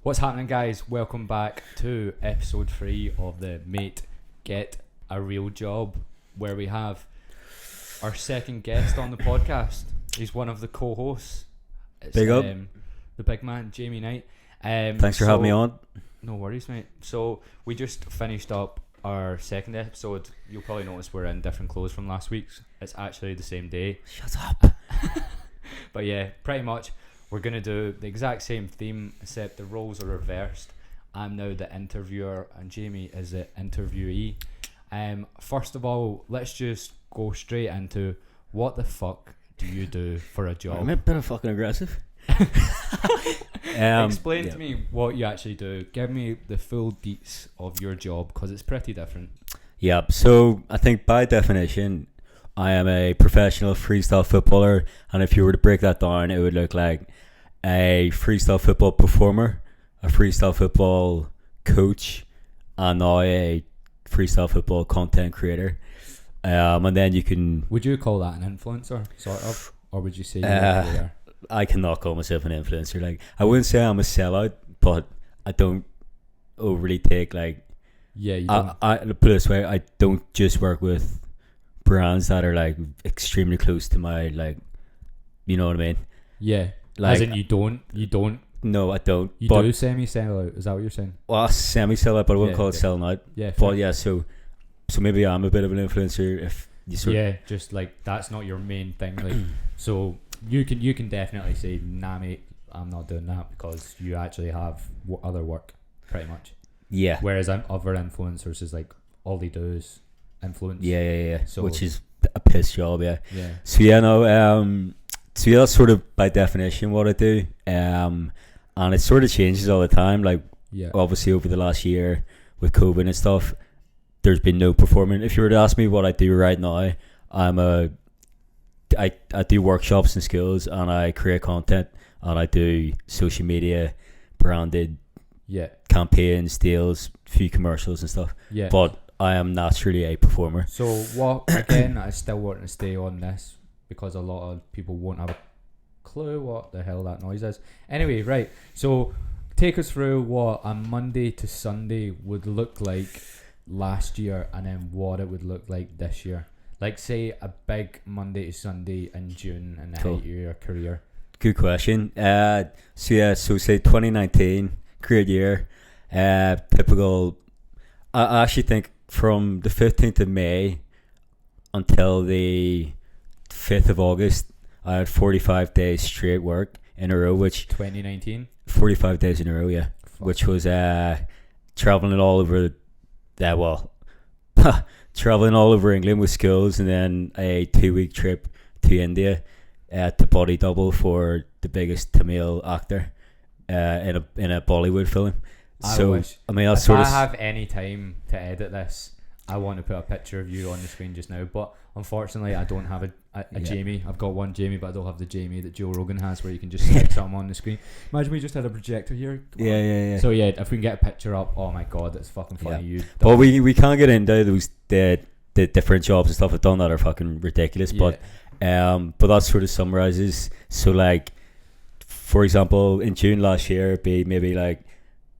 What's happening, guys? Welcome back to episode 3 of the Mate Get a Real Job, where we have our second guest on the podcast. He's one of the co-hosts. It's, Big up. The big man, Jamie Knight. Thanks for having me on. No worries, mate. So we just finished up our second episode. You'll probably notice we're in different clothes from last week's. It's actually the same day. Shut up. But yeah, pretty much we're going to do the exact same theme, except the roles are reversed. I'm now the interviewer and Jamie is the interviewee. First of all, let's just go straight into what the fuck do you do for a job? I'm a bit of fucking aggressive. Explain to me what you actually do. Give me the full deets of your job, because it's pretty different. Yeah, so I think by definition, I am a professional freestyle footballer, and if you were to break that down, it would look like a freestyle football performer, a freestyle football coach, and now a freestyle football content creator. And then you can... Would you call that an influencer, sort of? Or would you say you're there? I cannot call myself an influencer. Like, I wouldn't say I'm a sellout, but I don't overly take, like... Yeah, you don't. I put it this way, I don't just work with brands that are, like, extremely close to my, like... You know what I mean? Yeah. Like, as in you don't? No, I don't. You but, do semi-sell out, is that what you're saying? Well, semi-sellout, but I wouldn't Yeah, call it yeah. selling out. Yeah. But yeah, so maybe I'm a bit of an influencer if you sort Yeah, just like that's not your main thing. Like, so you can definitely say, nah, mate, I'm not doing that, because you actually have other work, pretty much. Yeah. Whereas other influencers is like all they do is influence. Yeah. So, which is a piss job, yeah. Yeah. So yeah, no, so yeah, that's sort of by definition what I do. And it sort of changes all the time. Like, Yeah. obviously over the last year with COVID and stuff, there's been no performing. If you were to ask me what I do right now, I do workshops and skills, and I create content, and I do social media, branded Yeah. campaigns, deals, few commercials and stuff. Yeah. But I am naturally a performer. So what? Again, I still want to stay on this because a lot of people won't have a clue what the hell that noise is. Anyway, right. So take us through what a Monday to Sunday would look like last year, and then what it would look like this year. Like, say a big Monday to Sunday in June in the Cool. height of your career. Good question. So say 2019, great year. Typical. I actually think from the 15th of May until the 5th of August, I had 45 days straight work in a row, which 2019. 45 days in a row, yeah. Fuck. Which was traveling all over. Traveling all over England with schools, and then a 2-week trip to India to body double for the biggest Tamil actor in a Bollywood film. I wish. I mean, that's If sort I of have any time to edit this, I want to put a picture of you on the screen just now, but unfortunately I don't have a Yeah. Jamie. I've got one Jamie, but I don't have the Jamie that Joe Rogan has, where you can just stick something on the screen. Imagine we just had a projector here. Come on. yeah. So yeah, if we can get a picture up, oh my god, it's fucking funny. Yeah. You But we can't get into those the different jobs and stuff I've done that are fucking ridiculous. Yeah. But that sort of summarizes. So like, for example, in June last year, it'd be maybe like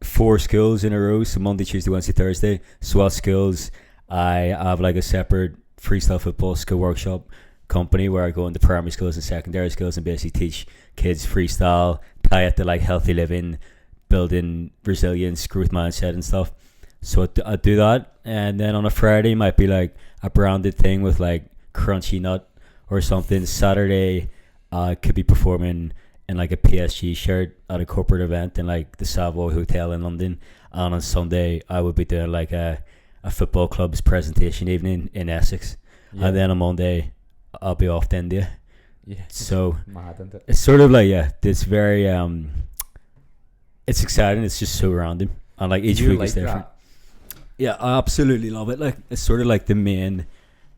4 schools in a row. So Monday, Tuesday, Wednesday, Thursday. So at schools, I have like a separate freestyle football skill workshop company where I go into primary schools and secondary schools and basically teach kids freestyle, tie it to like healthy living, building resilience, growth mindset and stuff. So I do that, and then on a Friday might be like a branded thing with like Crunchy Nut or something. Saturday I could be performing in like a PSG shirt at a corporate event in like the Savoy Hotel in London, and on Sunday I would be doing like a football club's presentation evening in Essex. Yeah. And then on Monday I'll be off to India. Yeah. So Mad, isn't it? it's sort of like, yeah, it's very it's exciting. It's just so random, and like each You week like is different. that? Yeah, I absolutely love it. Like, it's sort of like the main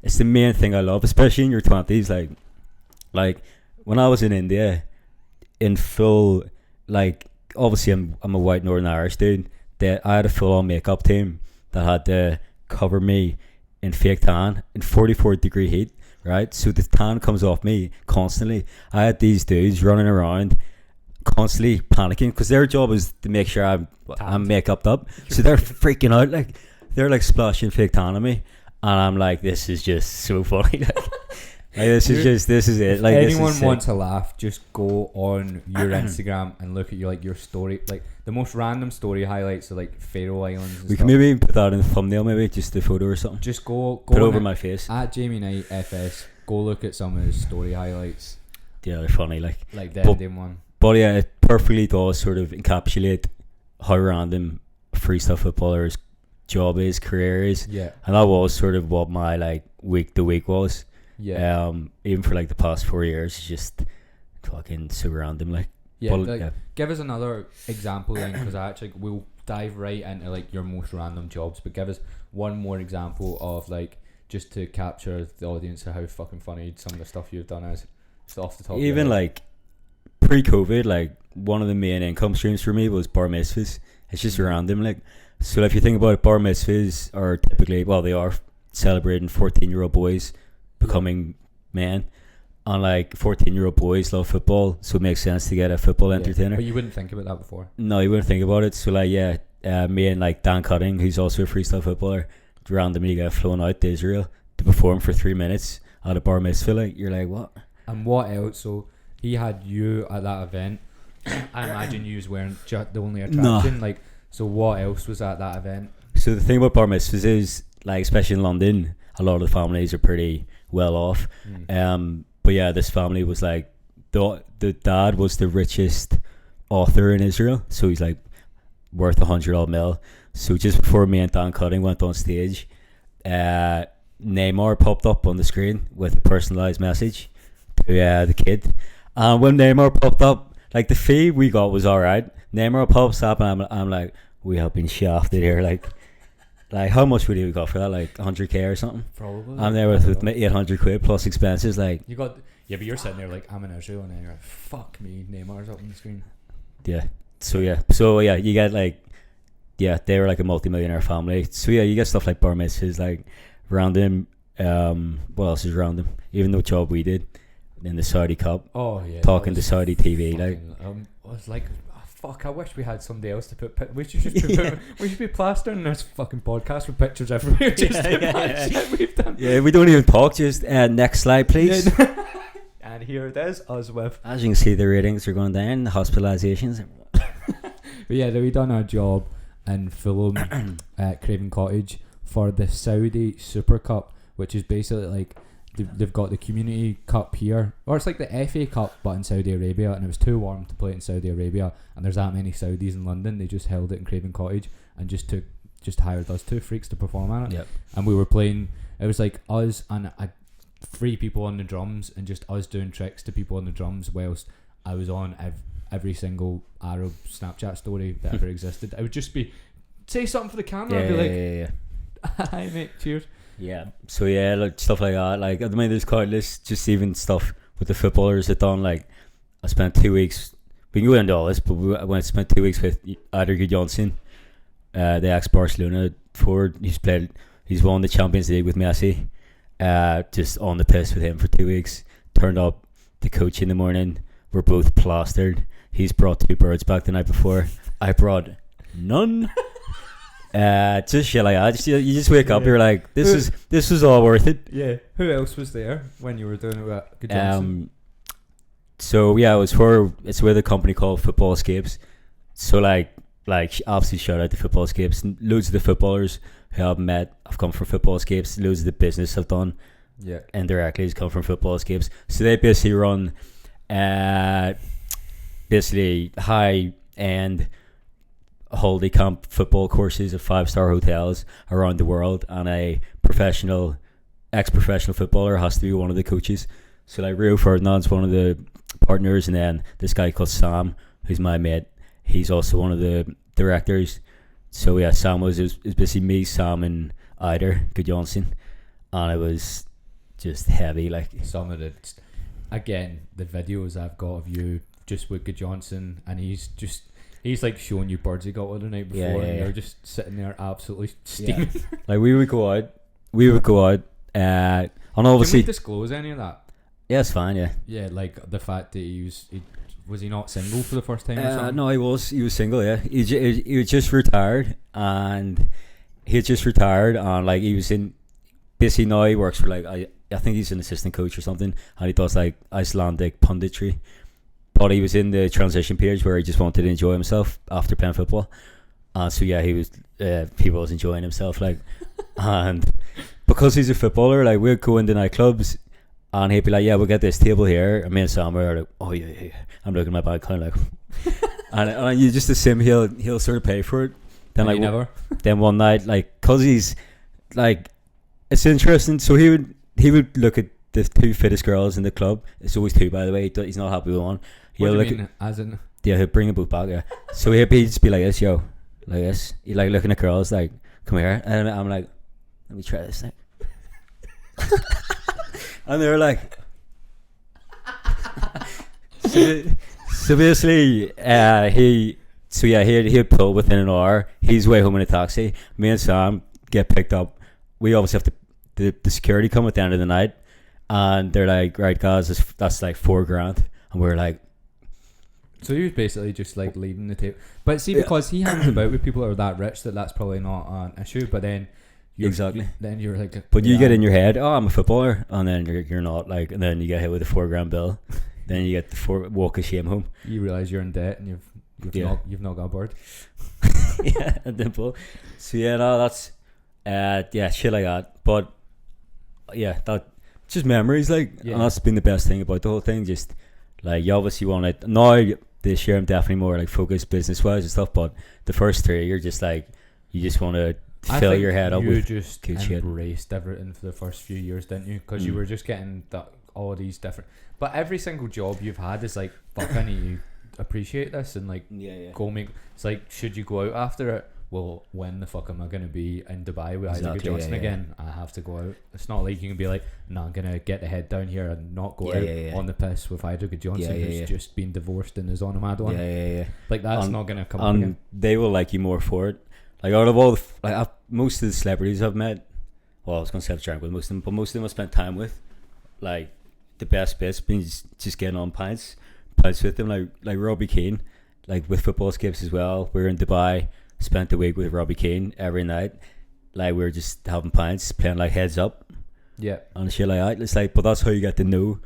thing I love, especially in your 20s. Like when I was in India, in full, like, obviously I'm a white Northern Irish dude. I had a full on makeup team that had to cover me in fake tan in 44-degree heat, right? So the tan comes off me constantly. I had these dudes running around constantly panicking because their job is to make sure I'm makeup up. So they're freaking out, like they're like splashing fake tan on me, and I'm like, this is just so funny. Like this is it. Like, anyone wants to laugh, just go on your Instagram and look at your story, like the most random story highlights of like Faroe Islands. We can maybe put that in the thumbnail, maybe just the photo or something. Just go put over my face at Jamie Knight FS. Go look at some of his story highlights. Yeah, they're funny. Like the ending one. But yeah, it perfectly does sort of encapsulate how random a freestyle footballer's job is, career is. Yeah, and that was sort of what my like week to week was. Yeah. Even for like the past 4 years, it's just fucking so random. Like, yeah. but, like, give us another example then, because I actually we'll dive right into like your most random jobs. But give us one more example of like just to capture the audience of how fucking funny some of the stuff you've done is. Just off the top. Even like pre-COVID, like one of the main income streams for me was bar mitzvahs. It's just random. Like, so if you think about it, bar mitzvahs are typically, well, they are celebrating 14-year-old boys becoming men, and like 14-year-old boys love football, so it makes sense to get a football entertainer. But you wouldn't think about that before. No, you wouldn't think about it. So like, me and like Dan Cutting, who's also a freestyle footballer, randomly got flown out to Israel to perform for 3 minutes at a bar mitzvah. Like, you're like, what? And what else? So he had you at that event. I imagine you weren't the only attraction. Like, so what else was at that event? So the thing about bar mitzvahs is, like, especially in London, a lot of the families are pretty well off. But yeah, this family was like, the dad was the richest author in Israel, so he's like worth 100 mil. So just before me and Dan Cutting went on stage, Neymar popped up on the screen with a personalized message to the kid. And when Neymar popped up, like, the fee we got was alright. Neymar pops up and I'm like, we have been shafted here. Like how much would you got for that? Like 100k or something? Probably. I'm there with 800 quid plus expenses. Like, you got, yeah, but you're sitting there like, I'm in Israel, and then you're like, fuck me, Neymar's up on the screen. Yeah. So yeah, you get like, yeah, they were like a multi-millionaire family. So yeah, you get stuff like bar mitzvahs, like random. What else is random? Even the job we did in the Saudi Cup. Oh yeah. Talking to Saudi TV, fucking, like. I was like, fuck, I wish we had somebody else to put. We should just we should be plastering this fucking podcast with pictures everywhere. Just shit we've done. Yeah, we don't even talk. Just next slide, please. And here it is, us with. As you can see, the ratings are going down. The hospitalizations. But yeah, we done our job in Fulham at Craven Cottage for the Saudi Super Cup, which is basically like they've got the Community Cup here, or it's like the FA Cup but in Saudi Arabia, and it was too warm to play it in Saudi Arabia, and there's that many Saudis in London. They just held it in Craven Cottage and just hired us two freaks to perform at it. Yep. And we were playing, it was like us and 3 people on the drums, and just us doing tricks to people on the drums whilst I was on every single Arab Snapchat story that ever existed. I would just be, say something for the camera, and be like, hi mate, cheers. Yeah. So yeah, like stuff like that. Like, I mean, there's countless, just even stuff with the footballers that done. Like, I spent 2 weeks. We can go into all this, but when I spent 2 weeks with Eidur Gudjohnsen, the ex-Barcelona forward, he's won the Champions League with Messi. Just on the piss with him for 2 weeks. Turned up the coach in the morning. We're both plastered. He's brought 2 birds back the night before. I brought none. Just shit like that. You just wake up, you're like, this is all worth it. Yeah. Who else was there when you were doing it with Gudjohnsen? So yeah, it's with a company called Football Escapes. So like obviously shout out to Football Escapes. Loads of the footballers who I've met have come from Football Escapes. Loads of the business I've done indirectly has come from Football Escapes. So they basically run basically high end holiday camp football courses at 5-star hotels around the world, and a ex-professional footballer has to be one of the coaches. So like Rio Ferdinand's one of the partners, and then this guy called Sam, who's my mate, he's also one of the directors. So yeah, Sam was basically me, Sam, and Eidur Gudjohnsen, and it was just heavy. Like, some of it, again, the videos I've got of you just with Gudjohnsen, and he's like showing you birds he got with the night before, and you're just sitting there absolutely steaming. Yeah. Like, we would go out, and obviously, can we disclose any of that? Yeah, it's fine. Yeah, like the fact that he Was he not single for the first time or something? No, he was single. Yeah, he was just retired, and like he was in. Basically now he works for like I think he's an assistant coach or something, and he does like Icelandic punditry. But he was in the transition period where he just wanted to enjoy himself after playing football. So yeah, he was enjoying himself, like, and because he's a footballer, like we'd go into nightclubs, and he'd be like, "Yeah, we'll get this table here." And me and Sam were like, "Oh yeah." I'm looking at my bank account like, and you just assume he'll sort of pay for it. Then like never. Then one night, like, cause he's like, it's interesting. So he would look at the two fittest girls in the club. It's always two, by the way. He's not happy with one. What do you mean? As in? Yeah, he'll bring them both back. Yeah. So he'd just be like this, yo, like this. He like looking at girls like, come here, and I'm like, let me try this thing. And they're like, so basically, he'd pull within an hour. He's way home in a taxi. Me and Sam get picked up. We obviously have the security come at the end of the night, and they're like, right guys, that's like $4,000, and we're like. So he was basically just like leaving the table. But see, because he hangs about with people that are that rich, that's probably not an issue. But then then you're like, but you get in your head, oh, I'm a footballer, and then you're not, like, and then you get hit with a $4,000 bill. Then you get the walk of shame home. You realise you're in debt and you've not got a bird. Yeah, a dimple. So yeah, no, that's shit like that. But yeah, that just memories, like, and that's been the best thing about the whole thing. Just like, you obviously want it now. This year I'm definitely more like focused business wise and stuff. But the first three, you're just like, you just want to fill your head up with you just embraced everything for the first few years, didn't you? Because you were just getting all these different. But every single job you've had is like, fuck, I need to appreciate this and like go make. It's like, should you go out after it? Well, when the fuck am I going to be in Dubai with Isaac Johnson again? I have to go out. It's not like you can be like, no, I'm going to get the head down here and not go out on the piss with Isaac Johnson who's just been divorced and is on a mad one. Like, that's not going to come up again. They will like you more for it. Like, out of all most of the celebrities I've met, well, I was going to say I've drank with most of them, but most of them I spent time with, like, the best bits being just getting on pints with them, like Robbie Keane, like with football skips as well. We were in Dubai, spent the week with Robbie Keane every night. Like, we were just having pints, playing like heads up, and shit like that. It's like, but that's how you get to know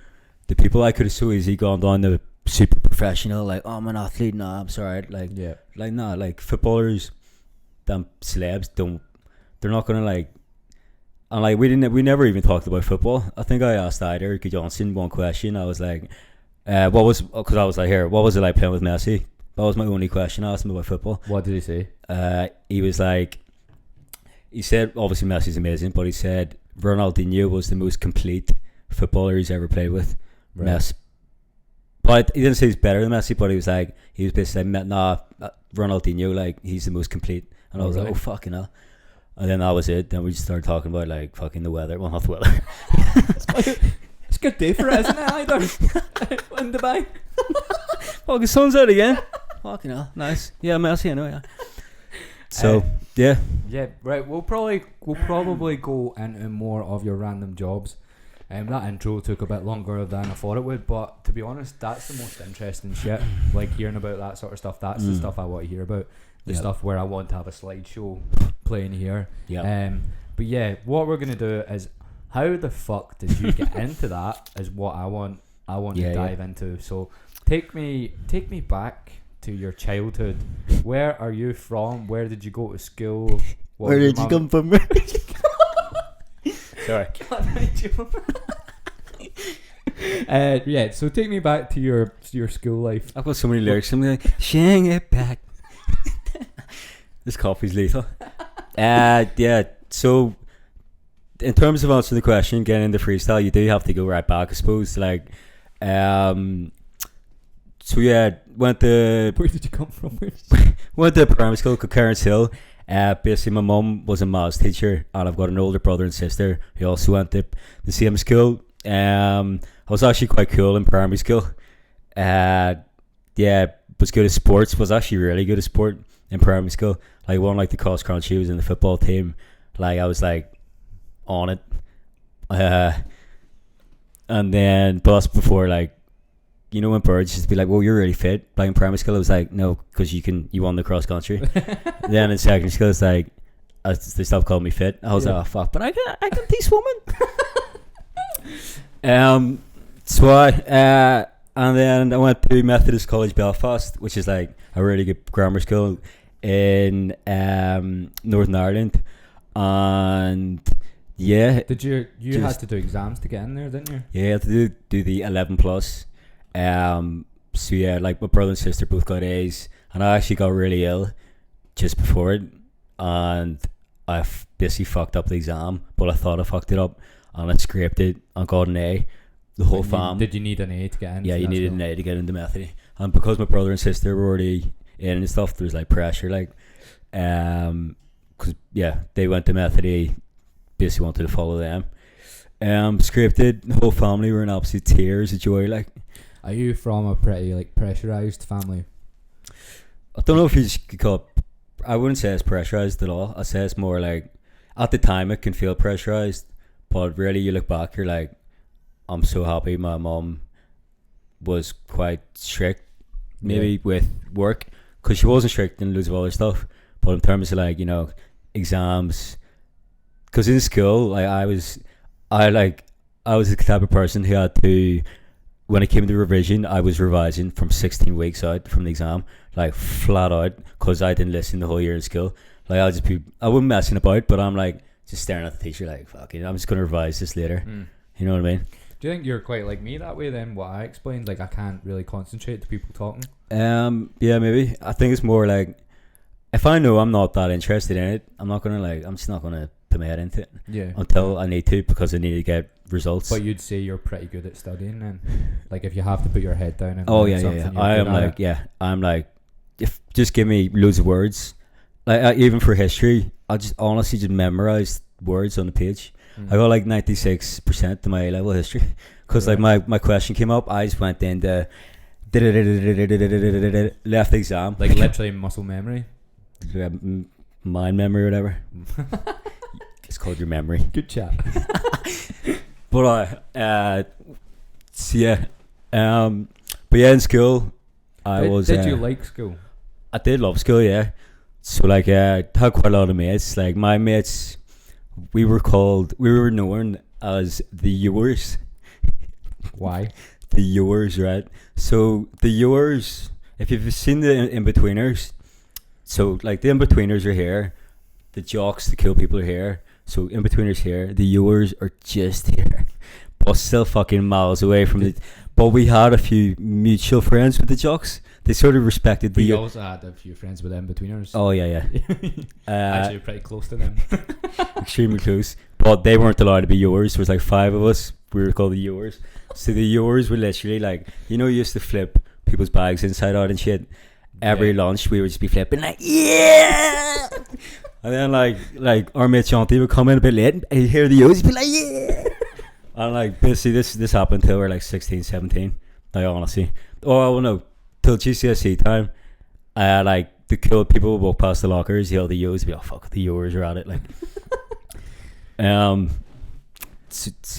the people. I could have so easily gone down the super professional, like, oh, I'm an athlete, nah, I'm sorry, like, like, nah, like footballers, them celebs they're not gonna like. And like, we never even talked about football. I think I asked Eric Johnson one question. I was like, what was it like playing with Messi? That was my only question. I asked him about football. What did he say? He was like, he said obviously Messi's amazing, but he said Ronaldinho was the most complete footballer he's ever played with. Right. Messi, but he didn't say he's better than Messi. But he was basically like, nah, Ronaldinho, like, he's the most complete. And I was like, oh, fucking hell. And then that was it. Then we just started talking about like fucking the weather. Well, not the weather. It's a good day for it, isn't it? Either in Dubai. Oh, the sun's out again. Fucking hell, nice. Yeah, Messi, I know. Yeah. So yeah, right. We'll probably go into more of your random jobs. That intro took a bit longer than I thought it would, but to be honest, that's the most interesting shit. Like, hearing about that sort of stuff. That's the stuff I want to hear about. The stuff where I want to have a slideshow playing here. But yeah, what we're gonna do is, how the fuck did you get into that? Is what I want to dive into. So take me back to your childhood. Where are you from? Where did you go to school? Where did you come from? Sorry. So take me back to your school life. I've got so many lyrics. I'm like, shing it back. This coffee's lethal. So in terms of answering the question, getting into freestyle, you do have to go right back, I suppose. Like, so yeah, went to. Where did you come from? Went to primary school, Clarence Hill. Basically, my mum was a maths teacher, and I've got an older brother and sister who also went to the same school. I was actually quite cool in primary school. Was good at sports. Was actually really good at sport in primary school. Like, won like the cross country. Was in the football team. Like, I was like on it. And then, but that's before like you know when birds just be like, well, you're really fit. Like in primary school, I was like, no, because you won the cross country. Then in secondary school, it's like, they stopped calling me fit. I was like, oh fuck, but I can teach women. So and then I went to Methodist College Belfast, which is like a really good grammar school in Northern Ireland, and yeah. Did you had to do exams to get in there, didn't you? Yeah, I had to do the 11 plus. So yeah, like my brother and sister both got A's, and I actually got really ill just before it, and I basically fucked up the exam, but I thought I fucked it up, and I scraped it and got an A. The whole fam. Did you need an A to get in? Yeah, you needed an A to get into Methody, and because my brother and sister were already in and stuff, there was like pressure, like, because yeah, they went to Methody, basically wanted to follow them. Scraped it. The whole family were in absolute tears of joy. Like, are you from a pretty like pressurized family? I don't know if you could call it, I wouldn't say it's pressurized at all. I say it's more like, at the time it can feel pressurized, but really you look back, you're like, I'm so happy my mom was quite strict, maybe with work, because she wasn't strict in loads of other stuff, but in terms of like, you know, exams, because in school, like I was the type of person who had to, when it came to revision, I was revising from 16 weeks out from the exam, like flat out, because I didn't listen the whole year in school. Like I wouldn't messing about, but I'm like just staring at the teacher like, fuck it, I'm just going to revise this later. You know what I mean? Do you think you're quite like me that way then? What I explained, like I can't really concentrate to people talking. Yeah, maybe. I think it's more like, if I know I'm not that interested in it, I'm just not gonna put my head into it. Yeah. Until I need to, because I need to get results. But you'd say you're pretty good at studying then, like if you have to put your head down and I'm like, if just give me loads of words, like even for history, I just honestly just memorize words on the page. I got like 96% to my A-level history, because like my question came up, I just went into left the exam, like literally muscle memory, mind memory or whatever. It's called your memory. Good chat. But so yeah, but yeah, in school did you like school? I did love school, yeah. So like I had quite a lot of mates. Like my mates, we were known as the Ewers. Why? The Ewers, right? So the Ewers, if you've seen the in-betweeners, so like the in-betweeners are here, the jocks, the cool people are here, so in-betweeners here, the Ewers are just here, but still fucking miles away from the, but we had a few mutual friends with the jocks. They sort of respected we also had a few friends with in-betweeners. Oh yeah. Actually pretty close to them. Extremely close, but they weren't allowed to be Ewers. There was like 5 of us. We were called the Ewers. So the Ewers were literally like, you know, you used to flip people's bags inside out and shit. Every lunch we would just be flipping like, yeah. And then like our mate Shanti would come in a bit late and he'd hear the Ewers be like, yeah. And like basically this happened till we were like 16, 17. Like honestly, oh no, till GCSE time, like the cool people would walk past the lockers, yell the Ewers, be like, oh fuck, the Ewers are at it, like.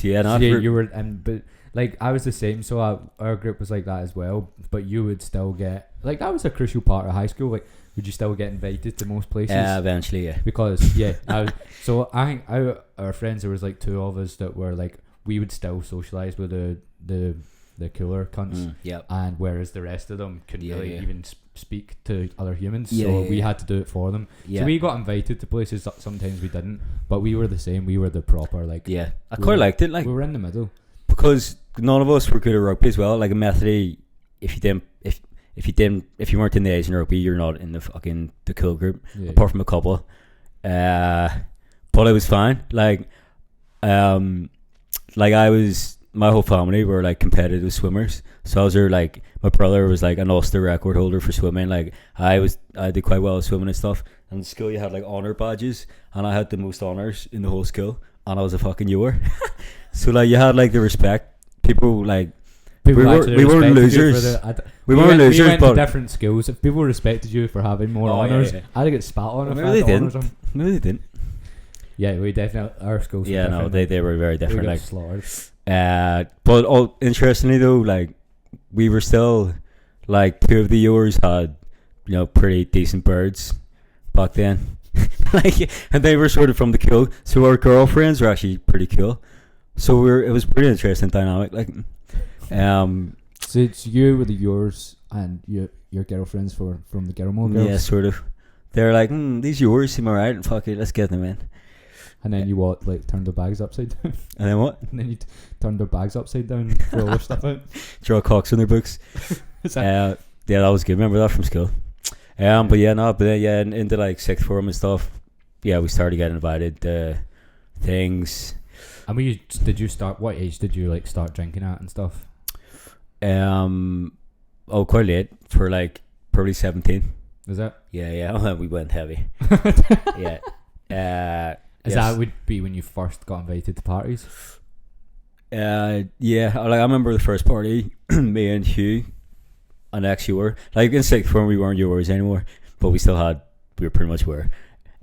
You were, but like I was the same, so our group was like that as well, but you would still get, like that was a crucial part of high school, like would you still get invited to most places? Eventually, yeah. Because I think our friends, there was like 2 of us that were like, we would still socialise with the cooler cunts, and whereas the rest of them couldn't really even speak to other humans, so we had to do it for them. So we got invited to places that sometimes we didn't, but we were the same. We were the proper, like, I quite liked it, like we were in the middle, because none of us were good at rugby as well. Like in Methody, if you weren't in the Asian rugby, you're not in the cool group, apart from a couple. But it was fine. Like my whole family were like competitive swimmers, so I was there. Like my brother was like an Ulster record holder for swimming. Like I did quite well at swimming and stuff. And in school you had like honour badges, and I had the most honours in the whole school, and I was a fucking Ewer. So like you had like the respect. People like we weren't losers. We weren't losers, we went but to different schools. If people respected you for having more honours, I'd get spat on. If maybe they didn't. Maybe they didn't. Yeah, we definitely, our schools. Yeah, no, they were very different. We like slaughtered. But interestingly though, like we were still like, two of the yours had, pretty decent birds back then. Like, and they were sort of from the cool. So our girlfriends were actually pretty cool. So it was pretty interesting dynamic. Like, So it's you with yours and your girlfriends from the Gilmore Girls. yeah, sort of. They're like, these yours seem alright. Fuck it, let's get them in. And then you turn their bags upside down. And then what? And then you turn their bags upside down, throw all their stuff out. Draw cocks in their books. Yeah, that was good. Remember that from school. But yeah, into like sixth form and stuff. Yeah, we started getting invited to things. And did you start? What age did you like start drinking at and stuff? Quite late, for like probably 17. Is that? Yeah. We went heavy. Yeah. Is that would be when you first got invited to parties? Yeah. I remember the first party. Me and Hugh and ex you were like in sixth form. We weren't yours anymore, but we were pretty much were.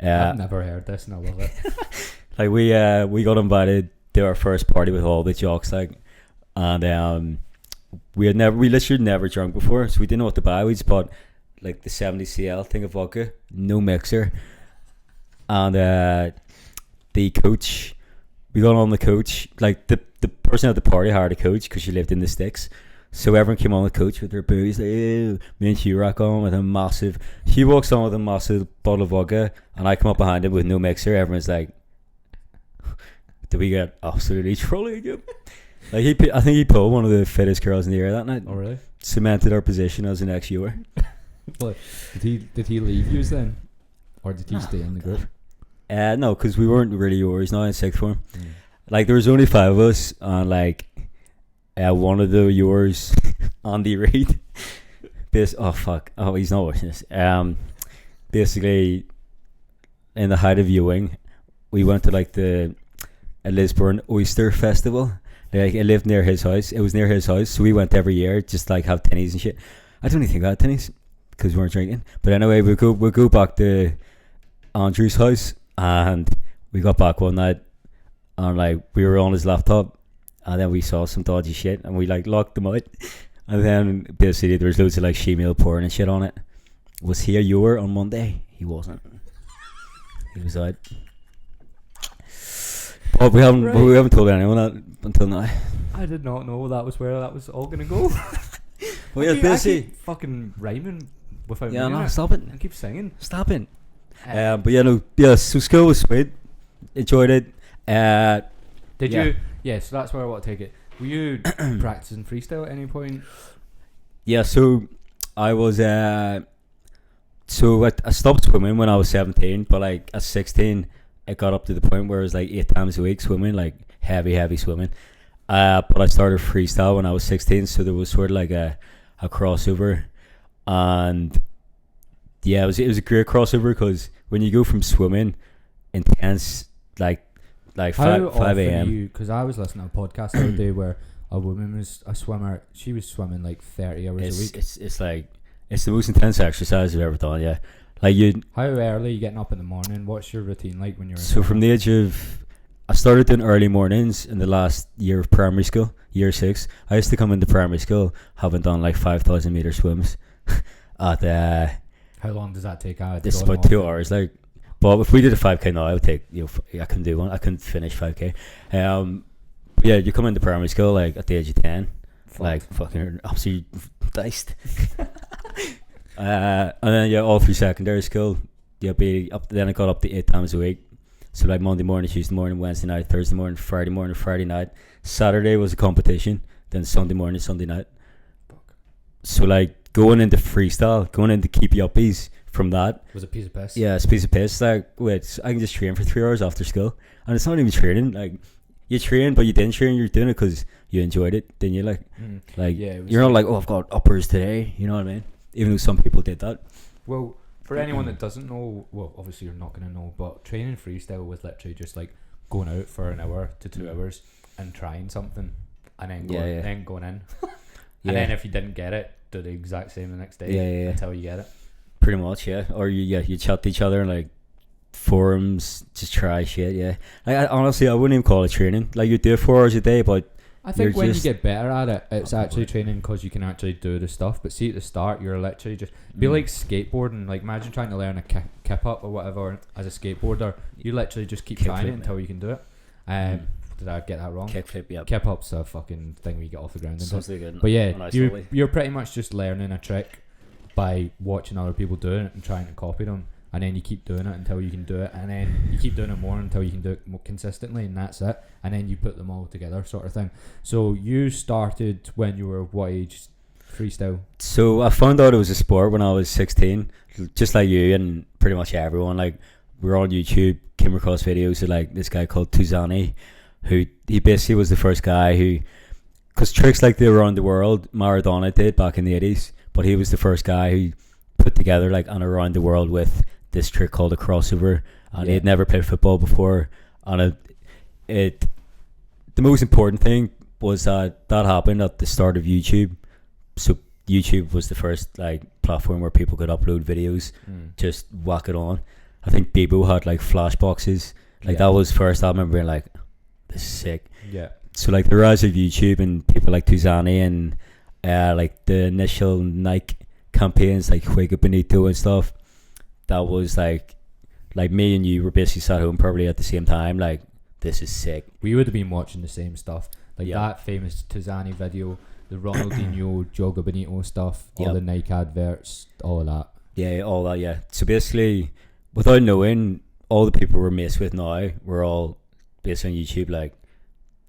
I've never heard this and I love it. Like we got invited to our first party with all the jocks, like, and we literally never drunk before, so we didn't know what to buy. We just bought like the 70cl thing of vodka, no mixer, and the coach. We got on the coach, like the person at the party hired a coach because she lived in the sticks. So everyone came on the coach with their booze. Like, ew. Me and Hugh rock on with a massive. He walks on with a massive bottle of vodka, and I come up behind him with no mixer. Everyone's like, "Did we get absolutely trolled?" Like I think he pulled one of the fittest girls in the area that night. Oh really? Cemented our position as an ex-Ewer. Well, did he leave you then, or did he stay in the group? No, because we weren't really yours now in sixth form. Like there was only 5 of us, and like one of the yours, Andy Reid. He's not watching this. Basically, in the height of viewing, we went to like the Lisburn Oyster Festival. Like it lived near his house. It was near his house, so we went every year just like have tinnies and shit. I don't even think I had tinnies because we weren't drinking. But anyway, we go back to Andrew's house, and we got back one night, and like we were on his laptop, and then we saw some dodgy shit, and we like locked them out, and then basically there was loads of like shemale porn and shit on it. Was he a Ewer on Monday? He wasn't. He was out. But we haven't told anyone that until now. I did not know that was where that was all gonna go. Well, yeah, I keep fucking rhyming without. Yeah, no, it. stop it. I keep singing. Stop it. So school was sweet. Enjoyed it. Did you? Yeah, so that's where I want to take it. Were you practicing freestyle at any point? Yeah, so I was. So I stopped swimming when I was 17, but like at 16, it got up to the point where it was like 8 times a week swimming, like heavy swimming. But I started freestyle when I was 16, so there was sort of like a crossover, and yeah, it was a great crossover because when you go from swimming intense like 5 a.m. Because I was listening to a podcast the other day where a woman was a swimmer. She was swimming like 30 hours a week. It's like it's the most intense exercise I've ever done. Yeah, like you. How early are you getting up in the morning? What's your routine like when you're? So from the age of, I started doing early mornings in the last year of primary school, year 6. I used to come into primary school having done like 5,000 meter swims. At how long does that take? This is about 2 hours. Like, but if we did a 5k now, I would take. I couldn't do one. I couldn't finish 5k. Yeah, you come into primary school like at the age of 10, like fucking absolutely diced. And then all through secondary school, be up. Then I got up to 8 times a week. So like Monday morning, Tuesday morning, Wednesday night, Thursday morning, Friday night. Saturday was a competition. Then Sunday morning, Sunday night. So like going into freestyle, going into keepy uppies from that was a piece of piss. Yeah, it's a piece of piss. Like, wait, I can just train for 3 hours after school, and it's not even training. Like, you train, but you didn't train. You're doing it because you enjoyed it. Didn't you? Like, you're not like, oh, I've got uppers today. You know what I mean? Even though some people did that. Well, for anyone that doesn't know, well, obviously you're not going to know, but training freestyle was literally just like going out for an hour to 2 hours and trying something, and then going in, and then if you didn't get it, do the exact same the next day until you get it. Pretty much, yeah. Or you chat to each other and like forums, just try shit, yeah. Like honestly, I wouldn't even call it training. Like you do it 4 hours a day, but I think You're when just- you get better at it, it's actually training because you can actually do the stuff. But see, at the start, you're literally just be like skateboarding. Like imagine trying to learn a kip up or whatever as a skateboarder. You literally just keep trying it until you can do it. Did I get that wrong? Kickflip, yeah. Kip up's a fucking thing where you get off the ground. And Sounds like good. but yeah, Nice you slowly. you're pretty much just learning a trick by watching other people doing it and trying to copy them. And then you keep doing it until you can do it, and then you keep doing it more until you can do it more consistently, and that's it. And then you put them all together, sort of thing. So you started when you were what age? Freestyle. So I found out it was a sport when I was 16, just like you and pretty much everyone. Like we were on YouTube, came across videos of like this guy called Tuzani, who he basically was the first guy who, because tricks like they were around the world, Maradona did back in the 80s, but he was the first guy who put together like an around the world with this trick called a crossover, and he had never played football before, and it the most important thing was that happened at the start of YouTube. So YouTube was the first like platform where people could upload videos, just whack it on. I think Bebo had like flash boxes, like that was first. I remember being like, this is sick. Yeah. So like the rise of YouTube and people like Tuzani and like the initial Nike campaigns like Juega Bonito and stuff, that was like me and you were basically sat home probably at the same time like, this is sick. We would have been watching the same stuff, like that famous Tizani video, the Ronaldinho Joga Bonito stuff, all the Nike adverts, all of that. Yeah, all that, yeah. So basically, without knowing, all the people we're mates with now were all based on YouTube. Like,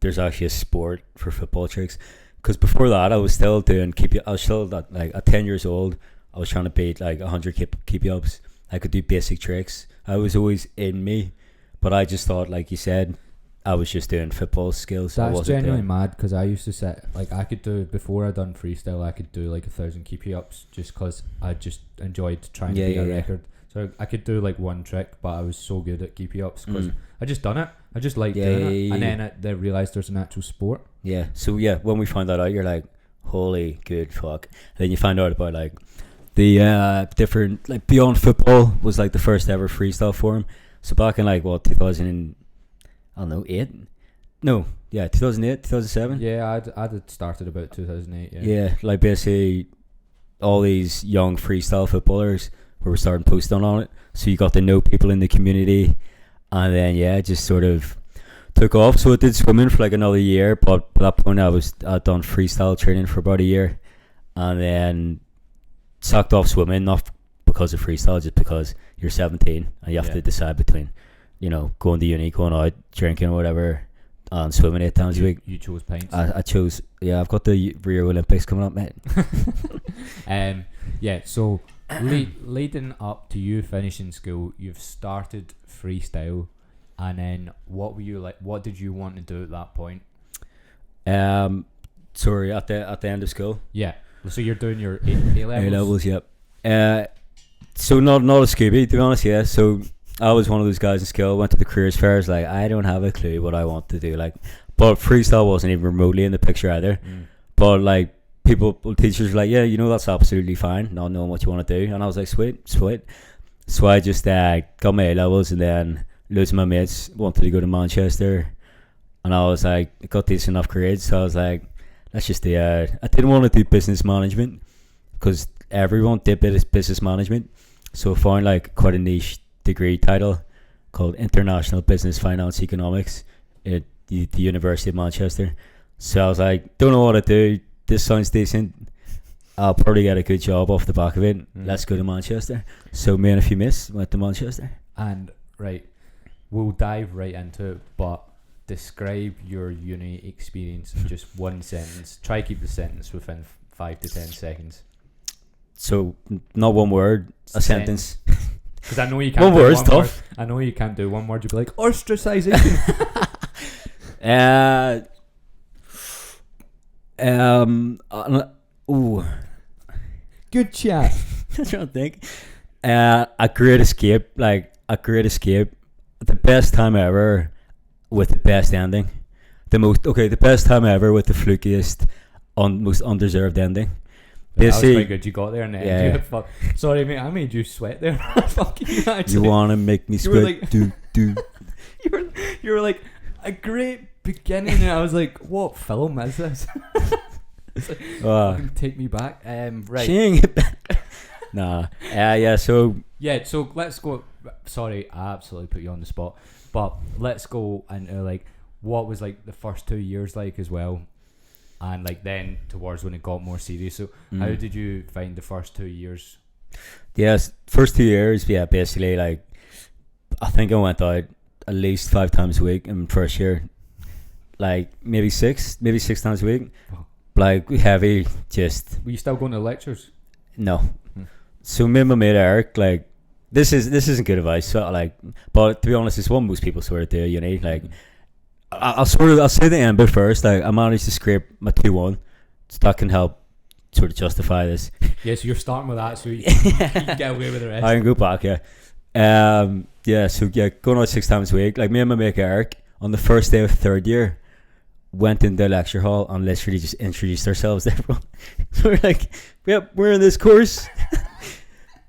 there's actually a sport for football tricks. Because before that, I was still doing I was still at 10 years old, I was trying to beat like 100 keep ups. I could do basic tricks. I was always in me, but I just thought, like you said, I was just doing football skills. That's genuinely mad, because I used to set like I could do, before I done freestyle, I could do like 1,000 keepy ups just because I just enjoyed trying to beat a record. So I could do like one trick, but I was so good at keepy ups because I just done it. I just liked doing it, and then they realised there's an actual sport. Yeah. So yeah, when we found that out, you're like, holy good fuck. And then you find out about like the different, like Beyond Football was like the first ever freestyle forum. So back in like what 2008? No, yeah, 2008, 2007. Yeah, I'd started about 2008. Yeah, like basically all these young freestyle footballers were starting posting on it. So you got to know people in the community, and then it just sort of took off. So I did swimming for like another year, but at that point I'd done freestyle training for about a year, and then sucked off swimming, not because of freestyle, just because you're 17 and you have to decide between, going to uni, going out, drinking or whatever, and swimming 8 times a week. You chose pints. I chose, I've got the Rio Olympics coming up, mate. So leading up to you finishing school, you've started freestyle, and then what were you like? What did you want to do at that point? Sorry, at the end of school. Yeah. So you're doing your A levels. A levels, yep. So not a Scooby, to be honest. Yeah. So I was one of those guys in school. Went to the careers fairs. Like, I don't have a clue what I want to do. Like, but freestyle wasn't even remotely in the picture either. But like teachers were like, yeah, that's absolutely fine. Not knowing what you want to do, and I was like, sweet. So I just got my A levels, and then loads of my mates wanted to go to Manchester, and I was like, I got decent enough grades, so I was like, let's just do. I didn't want to do business management because everyone did business management, so I found like quite a niche degree title called International Business Finance Economics at the University of Manchester. So I was like, don't know what to do. This sounds decent. I'll probably get a good job off the back of it. Let's go to Manchester. So me and a few mates went to Manchester. And right, we'll dive right into it, but describe your uni experience in just one sentence. Try keep the sentence within 5 to 10 seconds. So not one word, a sentence. Because I know you can't. One word's tough. I know you can't do one word. You'll be like ostracization. Good chat. I'm trying to think. A great escape. The best time ever with the best ending. The best time ever with the flukiest, most undeserved ending. That was quite good. You got there and then sorry mate, I made you sweat there. Fuck you, you want to make me sweat? You were like a great beginning, and I was like, "What film is this?" It's like, fucking take me back. Right. Ching. Nah. Yeah. So Yeah, so let's go. Sorry, I absolutely put you on the spot, but let's go into like what was like the first 2 years like as well, and like then towards when it got more serious. So how did you find the first 2 years? yes, first 2 years. Yeah, basically like I think I went out at least 5 times a week in first year, like maybe six times a week. Wow. Like heavy, just Were you still going to lectures? no. So me and my mate Eric, like this isn't good advice. So like, but to be honest, it's what most people sort of do. You know, like I'll say the end bit first. Like I managed to scrape my 2-1, so that can help sort of justify this. Yeah, so you're starting with that, so you can get away with the rest. I can go back, yeah. Yeah, so yeah, going out 6 times a week. Like me and my mate Eric, on the first day of third year, went in the lecture hall and literally just introduced ourselves to everyone. So we're like, yep, we're in this course.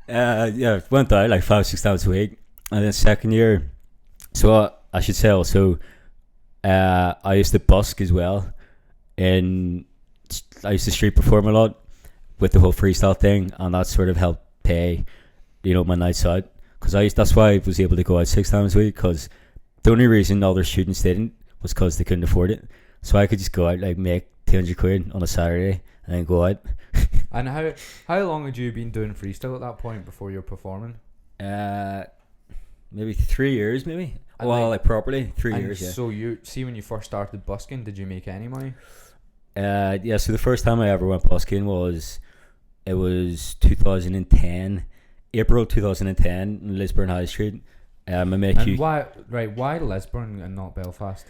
Yeah, went out like 5-6 times a week. And then second year, so I should say also, I used to busk as well. And I used to street perform a lot with the whole freestyle thing, and that sort of helped pay, my nights out. Because that's why I was able to go out 6 times a week, because the only reason other students didn't was because they couldn't afford it. So I could just go out, like make 200 quid on a Saturday and then go out. And how long had you been doing freestyle at that point before you were performing? Maybe 3 years, maybe. And well, like properly 3 years. Yeah. So you see, when you first started busking, did you make any money? Yeah. So the first time I ever went busking was 2010, April 2010, in Lisburn High Street. My mate. And why Lisburn and not Belfast?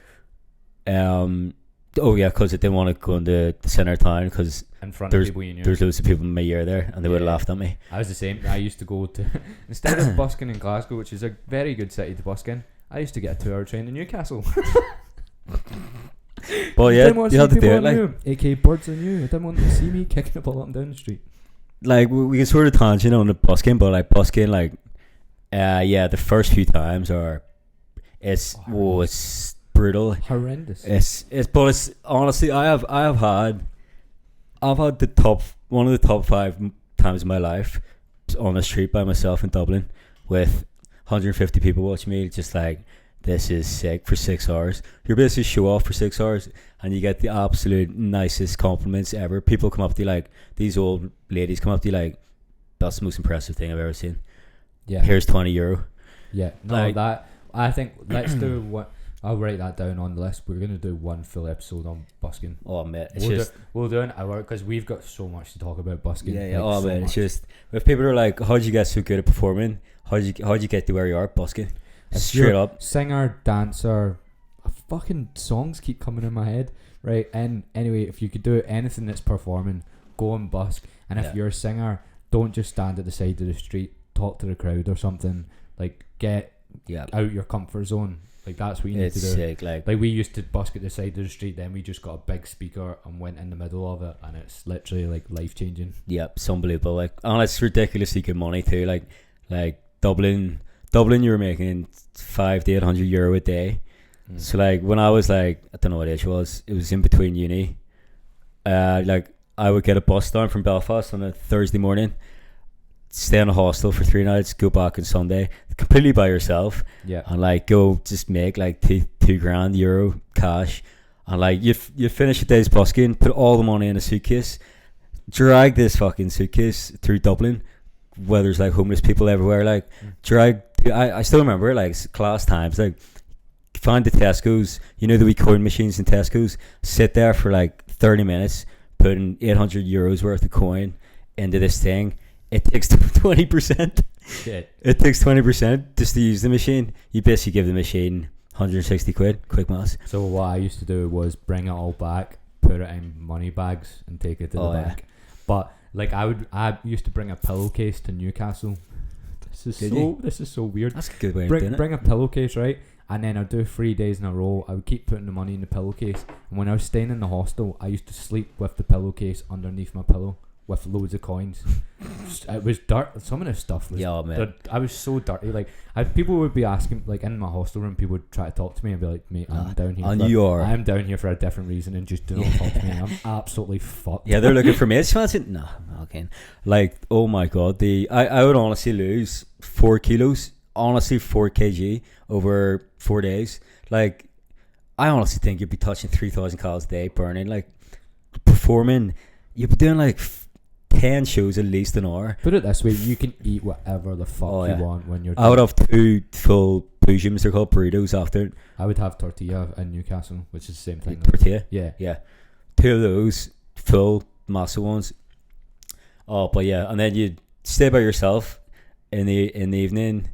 Oh yeah, because I didn't want to go into the centre of town, because in front of people you knew. There's loads of people in my year there, and they would have laughed at me. I was the same. I used to go to instead of busking in Glasgow, which is a very good city to busk in, I used to get a 2-hour train to Newcastle. Well, yeah, you had to do it. Like, aka birds on you. I didn't want to see me kicking the ball up and down the street. Like we can sort of tangent on the busking, but like busking, like, yeah, the first few times it's brutal, horrendous. But it's honestly, I've had one of the top 5 times in my life on the street by myself in Dublin with 150 people watching me, just like, this is sick, for 6 hours. You're basically show off for 6 hours, and you get the absolute nicest compliments ever. People come up to you, like, these old ladies come up to you like, that's the most impressive thing I've ever seen. Yeah. Here's €20. Yeah. No, like, that I think let's do what. I'll write that down on the list. We're going to do one full episode on busking. Oh, mate. We'll do an hour, because we've got so much to talk about busking. Yeah. Like, mate. It's just, if people are like, how'd you get so good at performing? How'd you get to where you are busking? Straight up. Singer, dancer, fucking songs keep coming in my head. Right. And anyway, if you could do anything that's performing, go and busk. And if you're a singer, don't just stand at the side of the street, talk to the crowd or something. Like, get out your comfort zone. Like, that's what you need to do. Sick, like we used to busk at the side of the street, then we just got a big speaker and went in the middle of it, and it's literally like life changing. Yep, it's unbelievable. Like, and it's ridiculously good money too. Like Dublin, you were making €500 to €800 a day. So like, when I was like, I don't know what age it was in between uni. Like, I would get a bus down from Belfast on a Thursday morning, stay in a hostel for 3 nights, go back on Sunday, completely by yourself. Yeah. And like, go just make like €2,000 cash, and like you finish a day's busking, put all the money in a suitcase, drag this fucking suitcase through Dublin, where there's like homeless people everywhere. Like, I still remember, like, class times, like, find the Tesco's, the wee coin machines in Tesco's, sit there for like 30 minutes, putting €800 worth of coin into this thing. It takes 20%. Shit. It takes 20% just to use the machine. You basically give the machine 160 quid, quick maths. So what I used to do was bring it all back, put it in money bags, and take it to the bank. Yeah. But like, I used to bring a pillowcase to Newcastle. This is so weird. That's a good way of doing it. Bring a pillowcase, right? And then I'd do 3 days in a row. I would keep putting the money in the pillowcase. And when I was staying in the hostel, I used to sleep with the pillowcase underneath my pillow. with loads of coins. It was dirt. Some of the stuff was. Yeah, man. I was so dirty. Like, people would be asking, like in my hostel room, people would try to talk to me and be like, "Mate, I'm down here. I'm down here for a different reason, and just do not talk to me. I'm absolutely fucked." Yeah, they're looking for me. It's no, okay. Like, oh my god, I would honestly lose 4 kilos, honestly 4 kg over 4 days. Like, I honestly think you'd be touching 3,000 calories a day burning. Like, performing, you'd be doing like 10 shows at least an hour. Put it this way, you can eat whatever the fuck you want when you're. I would have 2 full bougiums, they're called burritos after. I would have tortilla in Newcastle, which is the same thing. Tortilla? Yeah. 2 of those full massive ones. Oh, but yeah, and then you'd stay by yourself in the evening,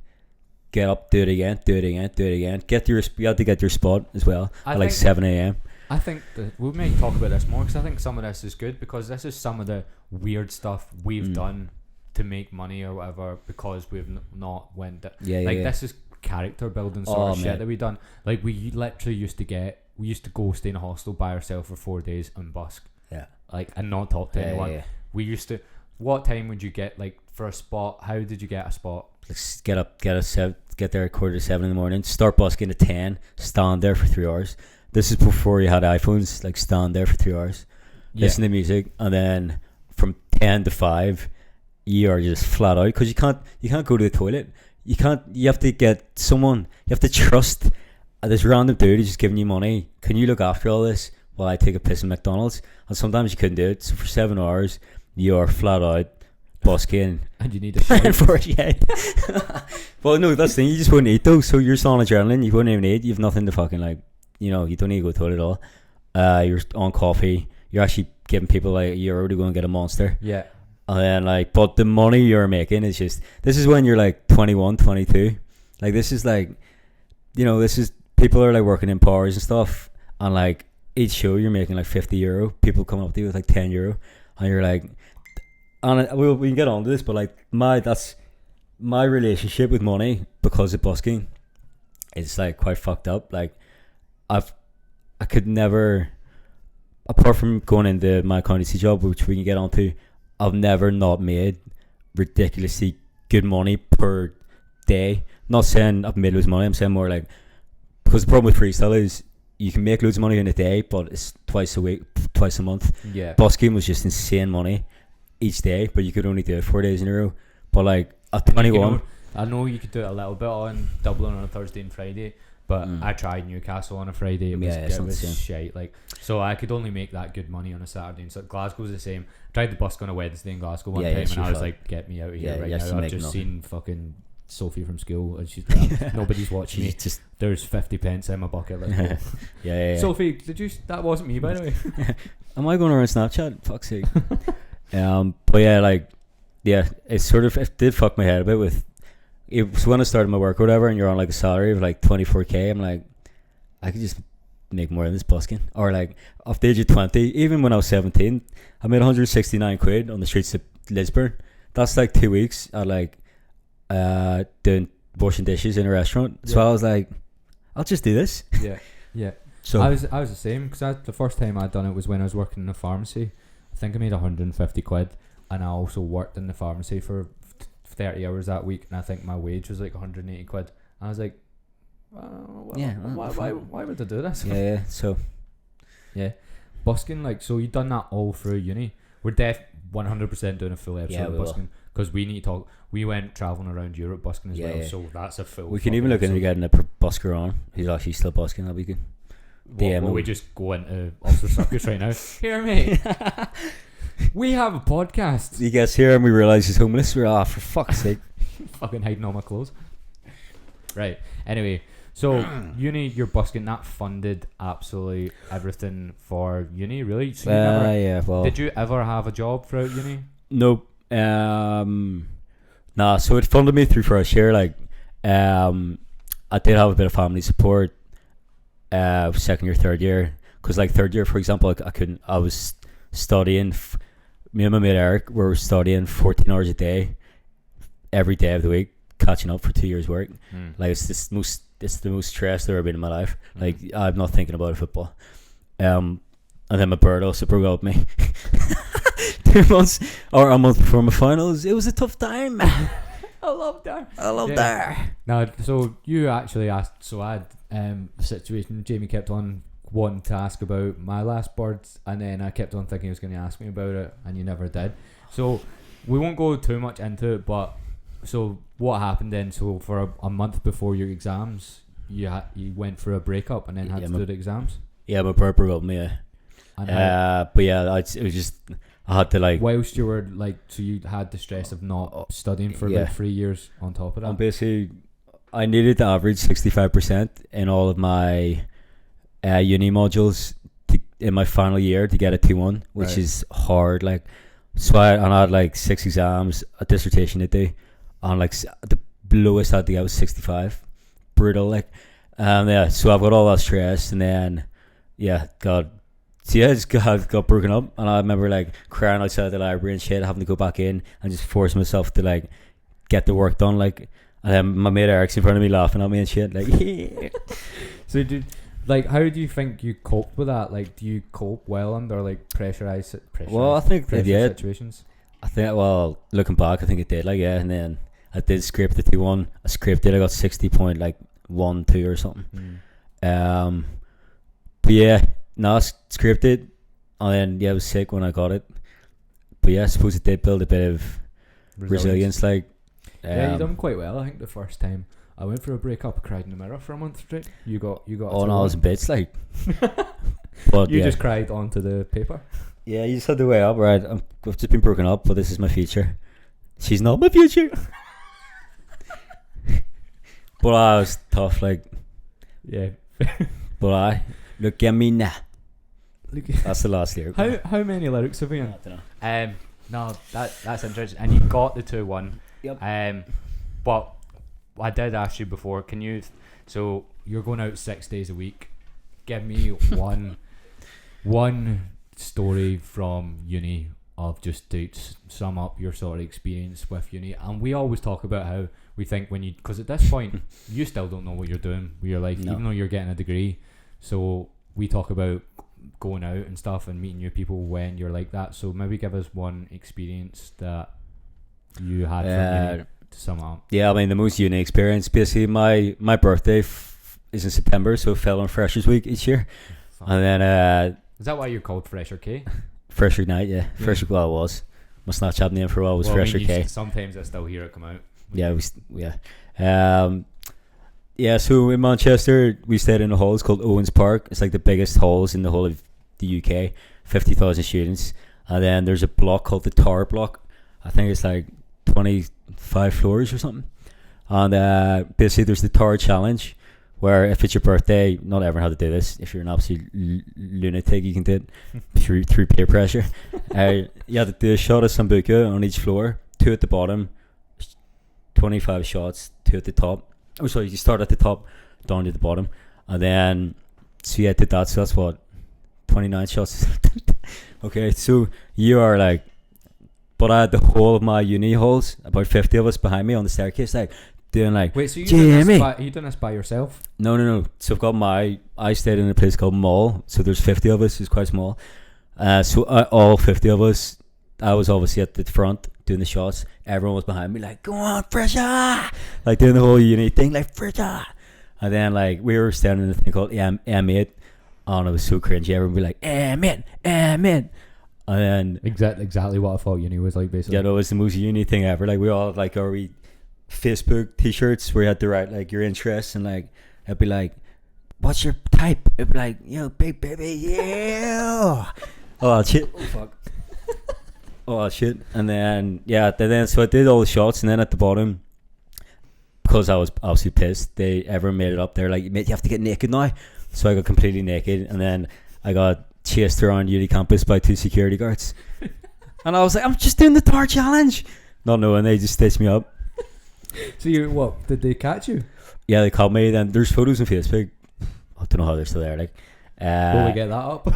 get up, do it again. You had to get your spot as well at like 7 a.m. I think we may talk about this more, because I think some of this is good, because this is some of the weird stuff we've done to make money or whatever, because we've not went. This is character building sort of shit that we done. Like, we literally used to go stay in a hostel by ourselves for 4 days and busk. Yeah. Like, and not talk to anyone. Yeah. We used to. What time would you get, like, for a spot? How did you get a spot? Let's get there at 6:45 in the morning. Start busking at 10. Stand there for 3 hours. This is before you had iPhones. Like, stand there for 3 hours, listen to music, and then from 10 to 5, you are just flat out, because you can't go to the toilet. You can't. You have to get someone. You have to trust this random dude who's just giving you money. Can you look after all this while I take a piss in McDonald's? And sometimes you couldn't do it. So for 7 hours, you are flat out busking. And you need a shit. For it, yeah. Well, no, that's the thing. You just wouldn't eat though. So you're still on adrenaline. You wouldn't even eat. You have nothing to fucking, like, you know, you don't need to go to the toilet at all. You're on coffee. You're actually giving people like €1 to go and get a Monster. Yeah. And then, like, but the money you're making is just, this is when you're like 21, 22. Like, this is like, you know, this is, people are like working in bars and stuff, and like each show you're making like €50. People come up to you with like €10, and you're like, and we can get on to this, but like that's my relationship with money because of busking. It's like quite fucked up. Like, I could never, apart from going into my accountancy job, which we can get on to, I've never not made ridiculously good money per day. Not saying I've made loads of money, I'm saying more like, because the problem with freestyle is you can make loads of money in a day, but it's twice a week, twice a month. Yeah. Busking was just insane money each day, but you could only do it 4 days in a row. But like at 21, I know you could do it a little bit on Dublin on a Thursday and Friday, but I tried Newcastle on a Friday. It was shite. Like, so I could only make that good money on a Saturday. And so Glasgow's the same. I tried the busk on a Wednesday in Glasgow one time, and I was like, "Get me out of here right now! I've just seen fucking Sophie from school, and she's nobody's watching me. Just there's 50 pence in my bucket. Let's go." yeah. Sophie, that wasn't me, by the way. Am I going around Snapchat? Fuck's sake. But yeah, like, yeah, it did fuck my head a bit with. It was when I started my work or whatever, and you're on like a salary of like 24k. I'm like, I could just make more than this busking. Or like, off the age of 20, even when I was 17, I made 169 quid on the streets of Lisburn. That's like 2 weeks at like doing washing dishes in a restaurant. So I was like, I'll just do this. Yeah. So I was the same, because the first time I'd done it was when I was working in a pharmacy. I think I made 150 quid, and I also worked in the pharmacy for 30 hours that week, and I think my wage was like 180 quid. I was like, why would I do this? Yeah. So yeah, busking, like, so you've done that all through uni. We're 100% doing a full episode of busking, because we need to talk. We went travelling around Europe busking as well, so that's a full. We can even look into getting a busker on. He's actually still busking. That'll be good. Will we just go into Ulster Circus right now? Here, mate. We have a podcast. He gets here and we realise he's homeless. We're for fuck's sake. Fucking hiding all my clothes. Right. Anyway, so uni, you're busking. That funded absolutely everything for uni, really. So did you ever have a job throughout uni? Nope. Nah. So it funded me through first year. Like, I did have a bit of family support. Second year, third year, because like third year, for example, I couldn't. I was studying. Me and my mate Eric were studying 14 hours a day, every day of the week, catching up for 2 years' work. Like, it's the most stressed I've ever been in my life. Like, I'm not thinking about football. And then my bird also broke up with me. 2 months or a month before my finals. It was a tough time. I love that. I love that. Now, so you actually asked. So I had a situation. Jamie kept on wanting to ask about my last birds, and then I kept on thinking he was going to ask me about it, and you never did. So we won't go too much into it, but so what happened then? So for a month before your exams, you went for a breakup and then had to do the exams. Yeah, my bird broke up me. Yeah. But yeah, it was just I had to like. Whilst you were like, so you had the stress of not studying for like 3 years on top of that. And basically, I needed to average 65% in all of my uni modules in my final year to get a 2-1, which is hard. Like, so I had like 6 exams, a dissertation to do, and like the lowest I had to get was 65. Brutal, like. Yeah, so I've got all that stress, and then I just got broken up, and I remember like crying outside the library and shit, having to go back in and just force myself to like get the work done, like. And then my mate Eric's in front of me laughing at me and shit, like. So how do you think you coped with that? Like, do you cope well under like pressurized well, I think I did. Situations? I think, well, looking back, I think it did, like, yeah. And then I did scrape the 2-1. I scraped it. I got 60.12 or something. But yeah, no, I scraped it, and then I was sick when I got it. But yeah, I suppose it did build a bit of resilience, like. Yeah, you done quite well. I think the first time I went for a breakup, I cried in the mirror for a month straight. You got. Oh no, I was in bits, like. But you just cried onto the paper. Yeah, you just had to weigh up, right? I've just been broken up, but this is my future. She's not my future. But I was tough, like. Yeah. But I look at me now. That's the last lyric. How many lyrics have you in? I don't know. No, that's interesting. And you got the 2-1. Yep. But I did ask you before. Can you? So you're going out 6 days a week. Give me one story from uni of just to sum up your sort of experience with uni. And we always talk about how we think because at this point you still don't know what you're doing with your life, even though you're getting a degree. So we talk about going out and stuff and meeting new people when you're like that. So maybe give us one experience that you had from uni to sum up. Yeah, I mean, the most uni experience, basically my birthday is in September, so it fell on Freshers Week each year. And then is that why you're called Fresher K? Fresher Night, yeah. Fresher, well, it was. My Snapchat name for a while was Fresher K. Sometimes I still hear it come out. So in Manchester we stayed in a hall. It's called Owens Park. It's like the biggest halls in the whole of the UK. 50,000 students. And then there's a block called the Tower Block. I think it's like 25 floors or something. And basically there's the Tower Challenge, where if it's your birthday, not everyone had to do this. If you're an absolute lunatic, you can do it through peer pressure. You had to do a shot of Sambuca on each floor, 2 at the bottom, 25 shots, 2 at the top. Oh, sorry, you start at the top, down to the bottom. And then, so yeah, did that. So that's what, 29 shots. Okay, so you are like, but I had the whole of my uni halls, about 50 of us behind me on the staircase, like, doing like, wait, so you done this by yourself? No. So I've got I stayed in a place called Mall. So there's 50 of us. It's quite small. So all 50 of us, I was obviously at the front doing the shots. Everyone was behind me like, go on, Fresher! Like doing the whole uni thing, like, Fresher! And then like we were standing in a thing called M8. And it was so cringy. Everyone would be like, M8. And then exactly what I thought uni was like, basically. Yeah, no, it was the most uni thing ever. Like we all had like our Facebook t-shirts where you had to write like your interests, and like it'd be like, what's your type? It'd be like, yo, big baby, yeah. Oh shit. Oh fuck. Oh shit. And then so I did all the shots, and then at the bottom, because I was obviously pissed, everyone made it up there like, mate, you have to get naked now. So I got completely naked, and then I got chased around uni campus by 2 security guards. And I was like, I'm just doing the Tower Challenge, not knowing they just stitched me up. So what did they catch you? Yeah, they caught me. Then there's photos on Facebook. I don't know how they're still there. Like, will we get that up?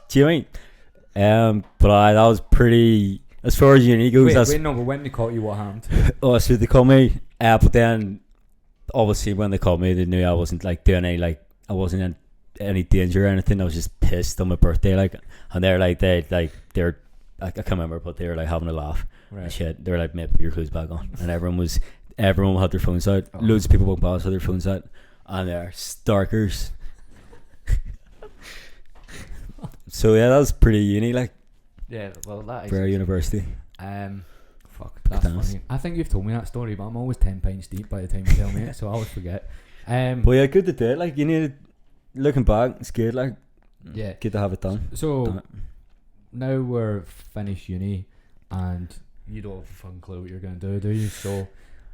Do you mean? But that was pretty. As far as uni goes, but when they caught you, what happened? Oh, so they caught me. But then, obviously, when they caught me, they knew I wasn't like doing I wasn't in any danger or anything. I was just pissed on my birthday, like, and they're I can't remember, but they were like having a laugh and Right. shit. They were like, "Mate, put your clothes back on," and everyone had their phones out. Oh. Loads of people walked past with their phones out, and they're starkers. So yeah, that was pretty uni, like Yeah. Well, that for our is. university. Fuck. That's Thanks. funny. I think you've told me that story, but I'm always 10 pints deep by the time you tell me it, so I always forget. But yeah, good to do it. Like you need, looking back, it's good. Like Yeah. good to have it done. So Done it. now we're finished uni, and you don't have a fucking clue what you're gonna do you? So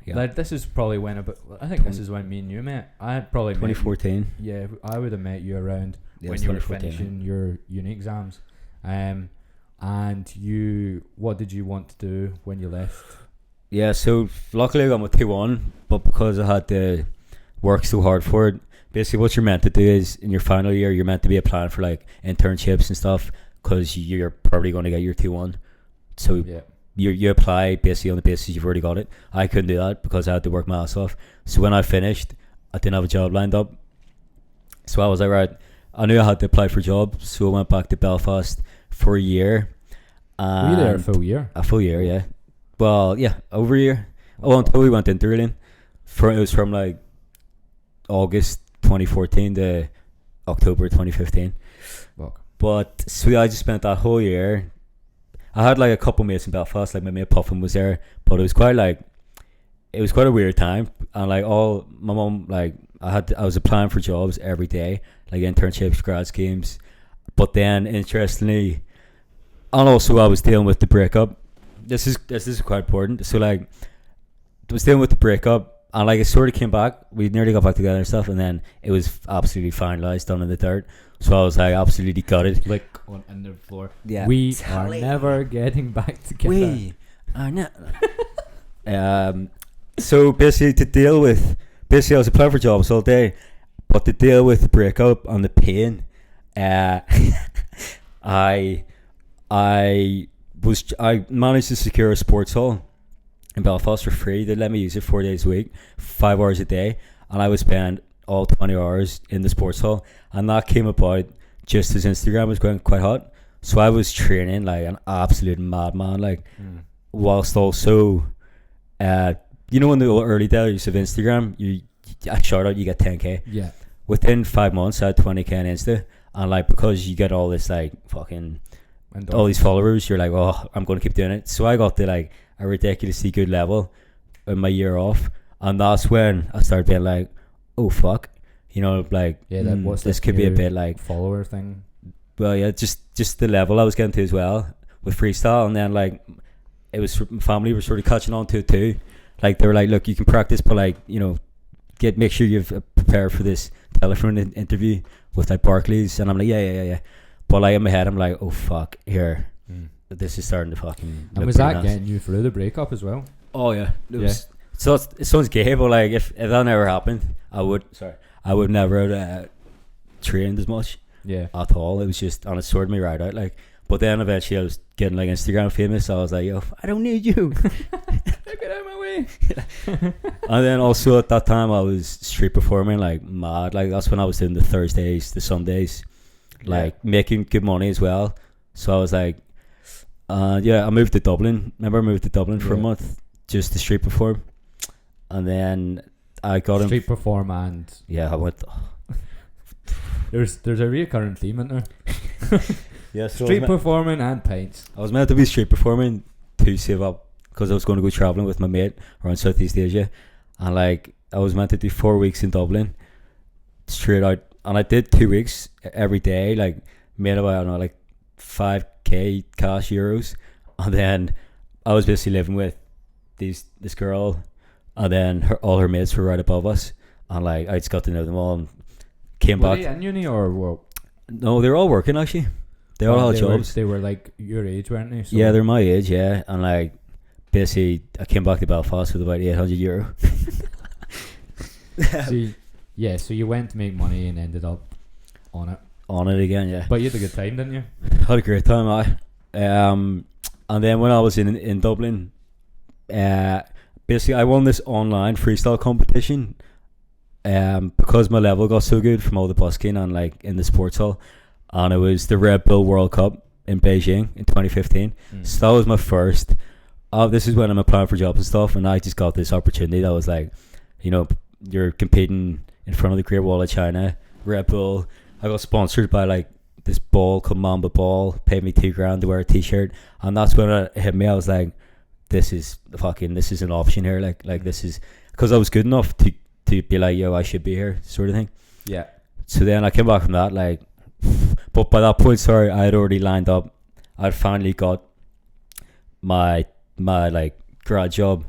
Yeah. like, this is probably when I think this is when me and you met. I had probably met you- 2014. Yeah, I would have met you around Yeah, when it's you were 2014. finishing your uni exams. And what did you want to do when you left? Yeah, so luckily I got my 2-1, but because I had to work so hard for it, basically what you're meant to do is in your final year, you're meant to be applying for like internships and stuff because you're probably going to get your 2-1. So Yeah. you apply basically on the basis you've already got it. I couldn't do that because I had to work my ass off. So when I finished, I didn't have a job lined up. So I was like, right, I knew I had to apply for jobs, so I went back to Belfast for a year. Were you there a full year? A full year, yeah. Well, yeah, over a year. Oh, until we went into Berlin. It was from like August 2014 to October 2015. Fuck. But so I just spent that whole year. I had like a couple mates in Belfast, like my mate Puffin was there, but it was quite a weird time. And like my mum, like I was applying for jobs every day, like internships, grad schemes. But then interestingly, and also I was dealing with the breakup. This is quite important. So like I was dealing with the breakup, and like it sort of came back. We nearly got back together and stuff, and then it was absolutely finalized, done in the dirt. So I was like absolutely gutted. Like on the floor. Yeah. We are never getting back together. We are not. So basically I was applying for jobs all day, but to deal with the breakup and the pain, I managed to secure a sports hall in Belfast for free. They let me use it 4 days a week, 5 hours a day, and I would spend all 20 hours in the sports hall. And that came about just as Instagram was going quite hot. So I was training like an absolute madman, like whilst also, you know, in the early days of Instagram, I shout out, you get 10k. Yeah. Within 5 months, I had 20k on Insta, and like because you get all this like fucking And all these followers, you're like, oh, I'm going to keep doing it. So I got to like a ridiculously good level in my year off, and that's when I started being like, oh fuck, you know, like what's this could be a bit like, follower thing. well, yeah, just the level I was getting to as well with freestyle, and then like it was my family were sort of catching on to it too. Like they were like, look, you can practice, but like, you know, make sure you've prepared for this telephone interview with like Barclays, and I'm like, yeah. But like in my head, I'm like, oh fuck, here, this is starting to fucking. And was that getting you through the breakup as well? Oh yeah, so it sounds gay, but like if that never happened, I would never have trained as much. Yeah. At all. It was just, and it sorted me right out. Like, but then eventually I was getting like Instagram famous. So I was like, yo, I don't need you. Get out of my way. And then also at that time I was street performing like mad. Like that's when I was doing the Thursdays, the Sundays, like making good money as well. So I was like, I moved to Dublin. Remember I moved to Dublin for a month just to street perform. And then I got street perform, and I went. There's a recurring theme in there. Yeah, so street performing and pints. I was meant to be street performing to save up because I was going to go travelling with my mate around Southeast Asia, and like I was meant to do 4 weeks in Dublin straight out, and I did 2 weeks every day, like made about, I don't know, like 5k cash euros, and then I was basically living with this girl, and then all her mates were right above us, and like I just got to know them all and came Were back. they in uni or what? No, they were all working actually. They all had jobs. They were like your age, weren't they? So Yeah, they're my age, yeah. And like basically I came back to Belfast with about €800. So you went to make money and ended up on it Again, yeah. But you had a good time, didn't you? Had a great time, and then when I was in Dublin, basically I won this online freestyle competition because my level got so good from all the busking and like in the sports hall, and it was the Red Bull World Cup in Beijing in 2015. So that was my first. This is when I'm applying for jobs and stuff, and I just got this opportunity that was like, you know, you're competing in front of the Great Wall of China, Red Bull. I got sponsored by like this ball called Mamba Ball, paid me $2,000 to wear a t-shirt, and that's when it hit me. I was like, this is an option here. Like this is, because I was good enough to be like, yo, I should be here, sort of thing. Yeah. So then I came back from that, like, but by that point, sorry, I had already lined up. I'd finally got my like grad job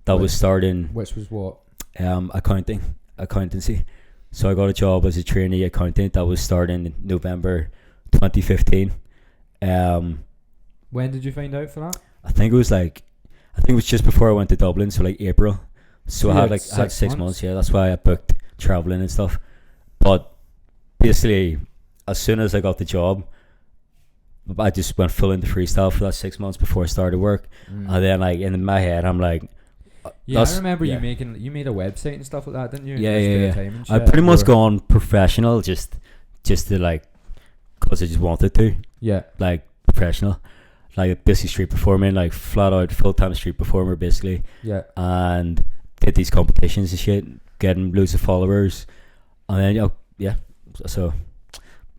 that was starting. Which was what? Accountancy. So I got a job as a trainee accountant that was starting in November 2015. When did you find out for that? I think it was just before I went to Dublin, so like April. So I had 6 months. Yeah, that's why I booked traveling and stuff. But basically, as soon as I got the job, I just went full into freestyle for that 6 months before I started work. And then like in my head, I'm like, yeah, I remember you made a website and stuff like that, didn't you? Yeah. I pretty much gone professional just to like, cause I just wanted to. Yeah. Like professional, like basically street performing, like flat out full time street performer basically. Yeah. And did these competitions and shit, getting loads of followers, and then so.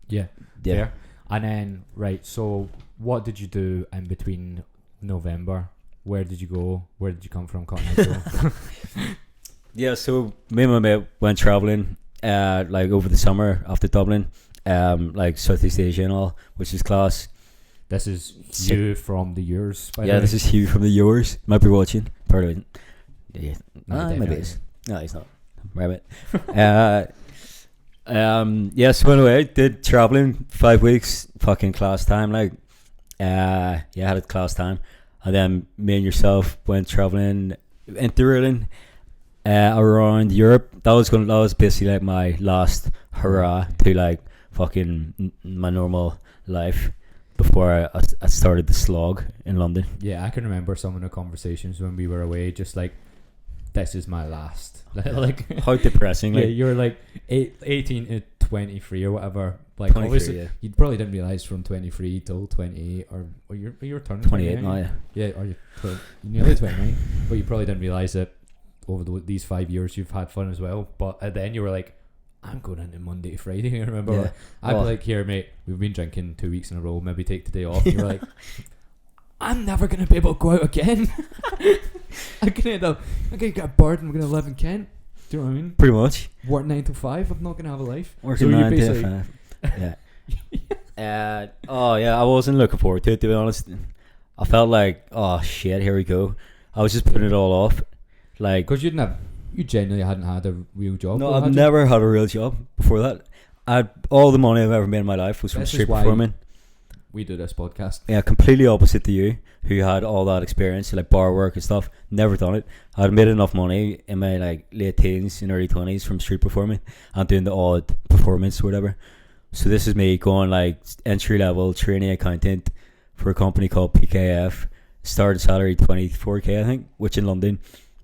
Yeah. Fair. And then so what did you do in between November? Where did you go? Where did you come from, Continental? Yeah, so me and my mate went travelling like over the summer after Dublin, like Southeast Asia and all, which is class. This is Hugh from the yours, by the way. Yeah, this is Hugh from the yours. Might be watching. Probably isn't. Yeah. Maybe it is. No, he's not. Rabbit. So anyway, did travelling 5 weeks, fucking class time, like I had a class time. And then me and yourself went traveling, interrailing around Europe. That was basically like my last hurrah to like fucking my normal life before I started the slog in London. Yeah, I can remember some of the conversations when we were away, just like, this is my last. Like how depressing. Yeah, you're like 18 to 23 or whatever. Like obviously, yeah. You probably didn't realize from 23 till 28, or you're turning 28 now. Yeah, or you're nearly 29, but you probably didn't realize that over these 5 years you've had fun as well. But then you were like, I'm going into Monday to Friday. I remember, yeah. I'd be like, here, mate, we've been drinking 2 weeks in a row. Maybe take today off. And you're like, I'm never gonna be able to go out again. I'm gonna get bored and I'm gonna live in Kent. Do you know what I mean? Pretty much. Work 9 to 5. I'm not gonna have a life. Working 9 to 5. Yeah. I wasn't looking forward to it, to be honest. I felt like, oh shit, here we go. I was just putting it all off, like, because you genuinely hadn't had a real job. No, I've never had a real job before that. All the money I've ever made in my life was from street performing. We do this podcast. Yeah, completely opposite to you, who had all that experience, like bar work and stuff. Never done it. I'd made enough money in my like late teens and early 20s from street performing and doing the odd performance or whatever. So this is me going like entry level trainee accountant for a company called PKF. Started salary 24k, I think, which in London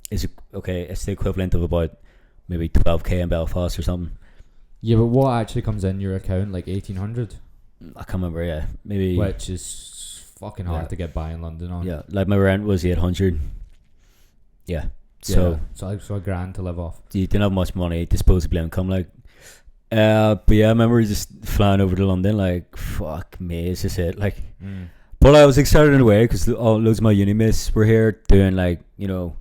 is it's the equivalent of about maybe 12k in Belfast or something. Yeah, but what actually comes in your account, like 1800? I can't remember. Yeah, maybe. Which is fucking hard to get by in London on. Yeah, like my rent was 800. Yeah, so a grand to live off. You didn't have much money, disposable income, like. But yeah, I remember just flying over to London, like, fuck me, is this it? Like, but I was excited in a way because loads of my uni mates were here doing like, you know,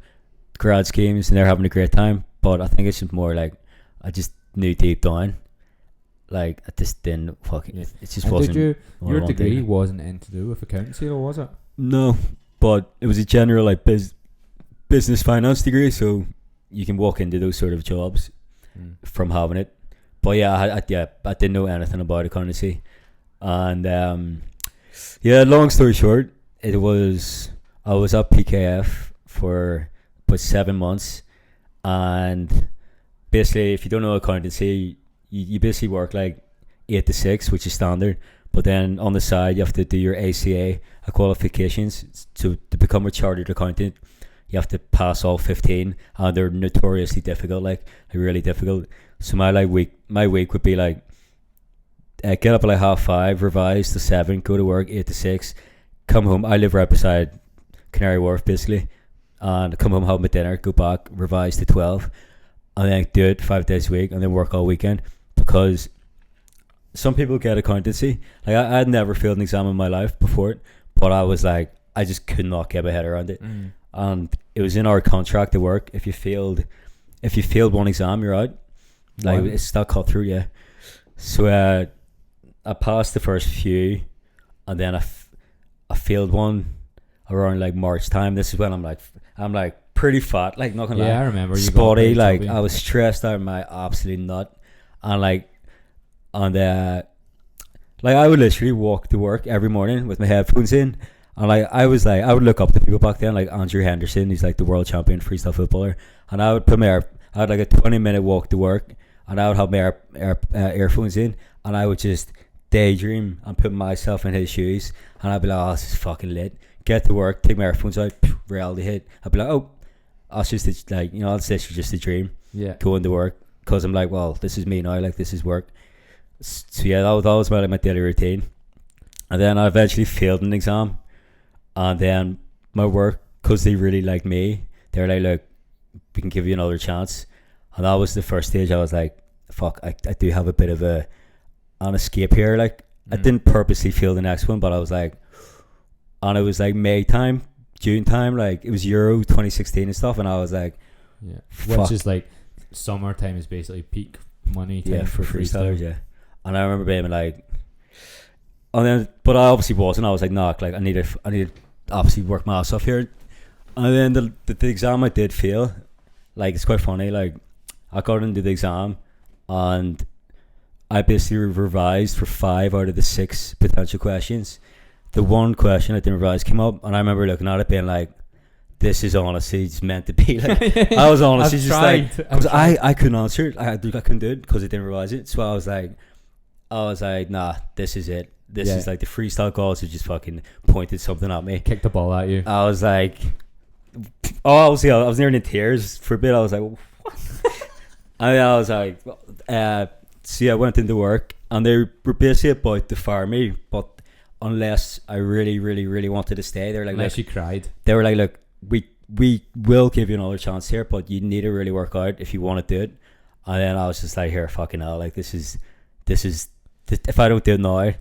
grad schemes and they're having a great time. But I think it's just more like I just knew deep down, like I just didn't fucking. It just wasn't. Did your degree wasn't anything to do with accountancy, or was it? No, but it was a general like business finance degree, so you can walk into those sort of jobs from having it. But yeah, I didn't know anything about accountancy, and long story short, I was at PKF for about 7 months, and basically, if you don't know accountancy, you basically work like 8 to 6, which is standard. But then on the side, you have to do your ACA qualifications. To become a chartered accountant, you have to pass all 15, and they're notoriously difficult, like really difficult. So my week would be like get up at like 5:30, revise to 7, go to work 8 to 6, come home. I live right beside Canary Wharf basically, and come home, have my dinner, go back, revise to 12, and then do it 5 days a week, and then work all weekend. Because some people get accountancy. Like I had never failed an exam in my life before it, but I was like, I just could not get my head around it. And it was in our contract at work. If you failed one exam, you're out. Like it's that cut through, yeah. So I passed the first few, and then I failed one around like March time. This is when I'm like pretty fat, like not gonna lie. Yeah, I remember. Spotty, like I was stressed out of my absolute nut, and like I would literally walk to work every morning with my headphones in, and like I would look up to people back then, like Andrew Henderson, he's like the world champion freestyle footballer, and I had like a 20-minute walk to work, and I would have my earphones in, and I would just daydream and put myself in his shoes, and I'd be like, oh, this is fucking lit. Get to work, take my earphones out, reality hit. I'd be like, oh, that's just like, it's literally just a dream. Yeah. Going to work, because I'm like, well, this is me now, like this is work. So yeah, that was my daily routine. And then I eventually failed an exam, and then my work, because they really like me, they're like, look, we can give you another chance. And that was the first stage. I was like, fuck, I do have a bit of an escape here. Like I didn't purposely fail the next one, but I was like, and it was like May time, June time, like it was Euro 2016 and stuff, and I was like, yeah, fuck. which is like summertime is basically peak money time for freestylers. Yeah. And I remember being like, and then, but I obviously wasn't. I was like, nah, like I need to obviously work my ass off here. And then the exam I did fail. Like it's quite funny. Like I got into the exam, and I basically revised for 5 out of the 6 potential questions. The one question I didn't revise came up, and I remember looking at it being like, this is honestly just meant to be. Like I was honestly just like, because I couldn't answer it. I couldn't do it because I didn't revise it. So I was like, nah, this is it. This is like the freestyle gods who just fucking pointed something at me, kicked the ball at you. I was like, I was nearly in tears for a bit. I was like, what? And then I was like, see, I went into work, and they were basically about to fire me, but unless I really, really, really wanted to stay, they were like, unless you cried, they were like, look, we will give you another chance here, but you need to really work out if you want to do it. And then I was just like, here, fucking hell, like this is if I don't do it now.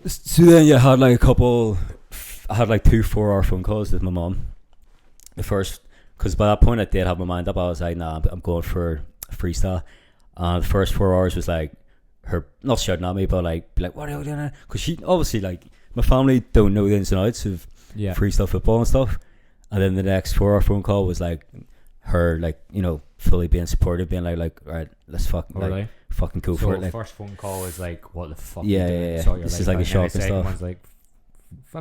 So then you had like I had like 2 4-hour phone calls with my mum. The first, because by that point I did have my mind up. I was like, nah, I'm going for freestyle. And the first 4 hours was like her not shouting at me, but like, be like, what are you doing? Because she obviously, like, my family don't know the ins and outs of freestyle football and stuff. And then the next 4-hour phone call was like her, like, fully being supportive, being like, all right, let's fucking go for it. Like, first phone call is like, what the fuck? Yeah. This is like a shock and stuff. One's like,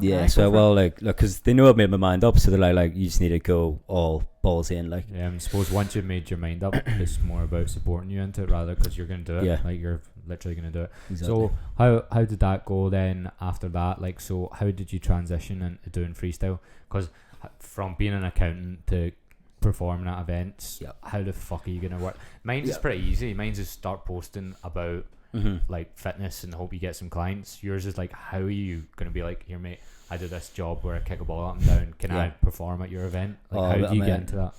yeah, so well, like, look, because they know I've made my mind up, so they're like, you just need to go all balls in, like. Yeah, I suppose once you've made your mind up, it's more about supporting you into it rather, because you're going to do it. Yeah. Like, you're literally going to do it. Exactly. So how did that go then after that? Like, so how did you transition into doing freestyle? Because from being an accountant to performing at events, how the fuck are you going to work? Mine's is pretty easy. Mine's is start posting about like fitness and hope you get some clients. Yours is like, how are you going to be like, here mate, I do this job where I kick a ball up and down, can I perform at your event? Like, how do you get into that?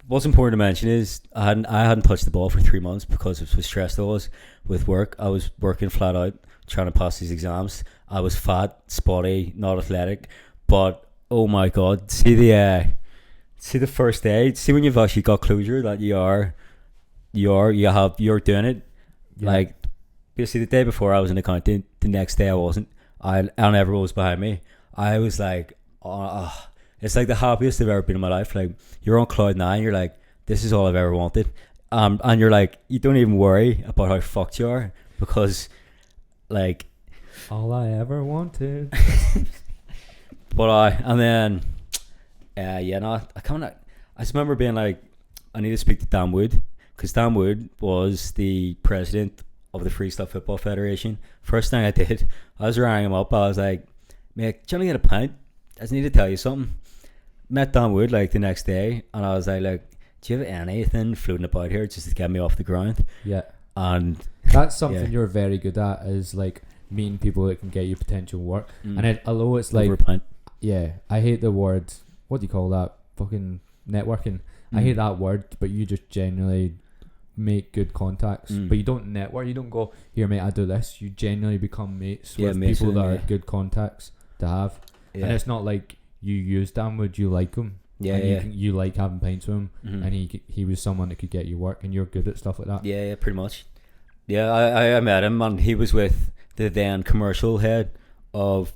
What's important to mention is I hadn't touched the ball for 3 months because of how stressed I was with work. I was working flat out trying to pass these exams. I was fat, spotty, not athletic, but oh my god, see the first day, see when you've actually got closure that you're doing it. Like basically the day before I was in accounting, the next day I wasn't. And everyone was behind me. I was like, it's like the happiest I've ever been in my life. Like, you're on cloud 9, you're like, this is all I've ever wanted. And you're like, you don't even worry about how fucked you are, because like, all I ever wanted. But I just remember being like, I need to speak to Dan Wood, because Dan Wood was the president of the Freestyle Football Federation. First thing I did, I was ringing him up. I was like, mate, do you want to get a pint? I just need to tell you something. Met Dan Wood like the next day, and I was like, do you have anything floating about here just to get me off the ground? Yeah. And That's something Yeah. you're very good at, is like meeting people that can get you potential work. And although it's Over like, a pint. yeah, I hate the word, what do you call that? Fucking networking. I hate that word, but you just genuinely make good contacts. But you don't network. You don't go, here, mate, I do this. You genuinely become mates with mates people with that them, are yeah. good contacts to have. Yeah. And it's not like you use Danwood, you like him. Yeah, and yeah. you like having pints with him. And he was someone that could get you work, and you're good at stuff like that. Yeah, yeah, pretty much. Yeah, I met him, and he was with the then commercial head for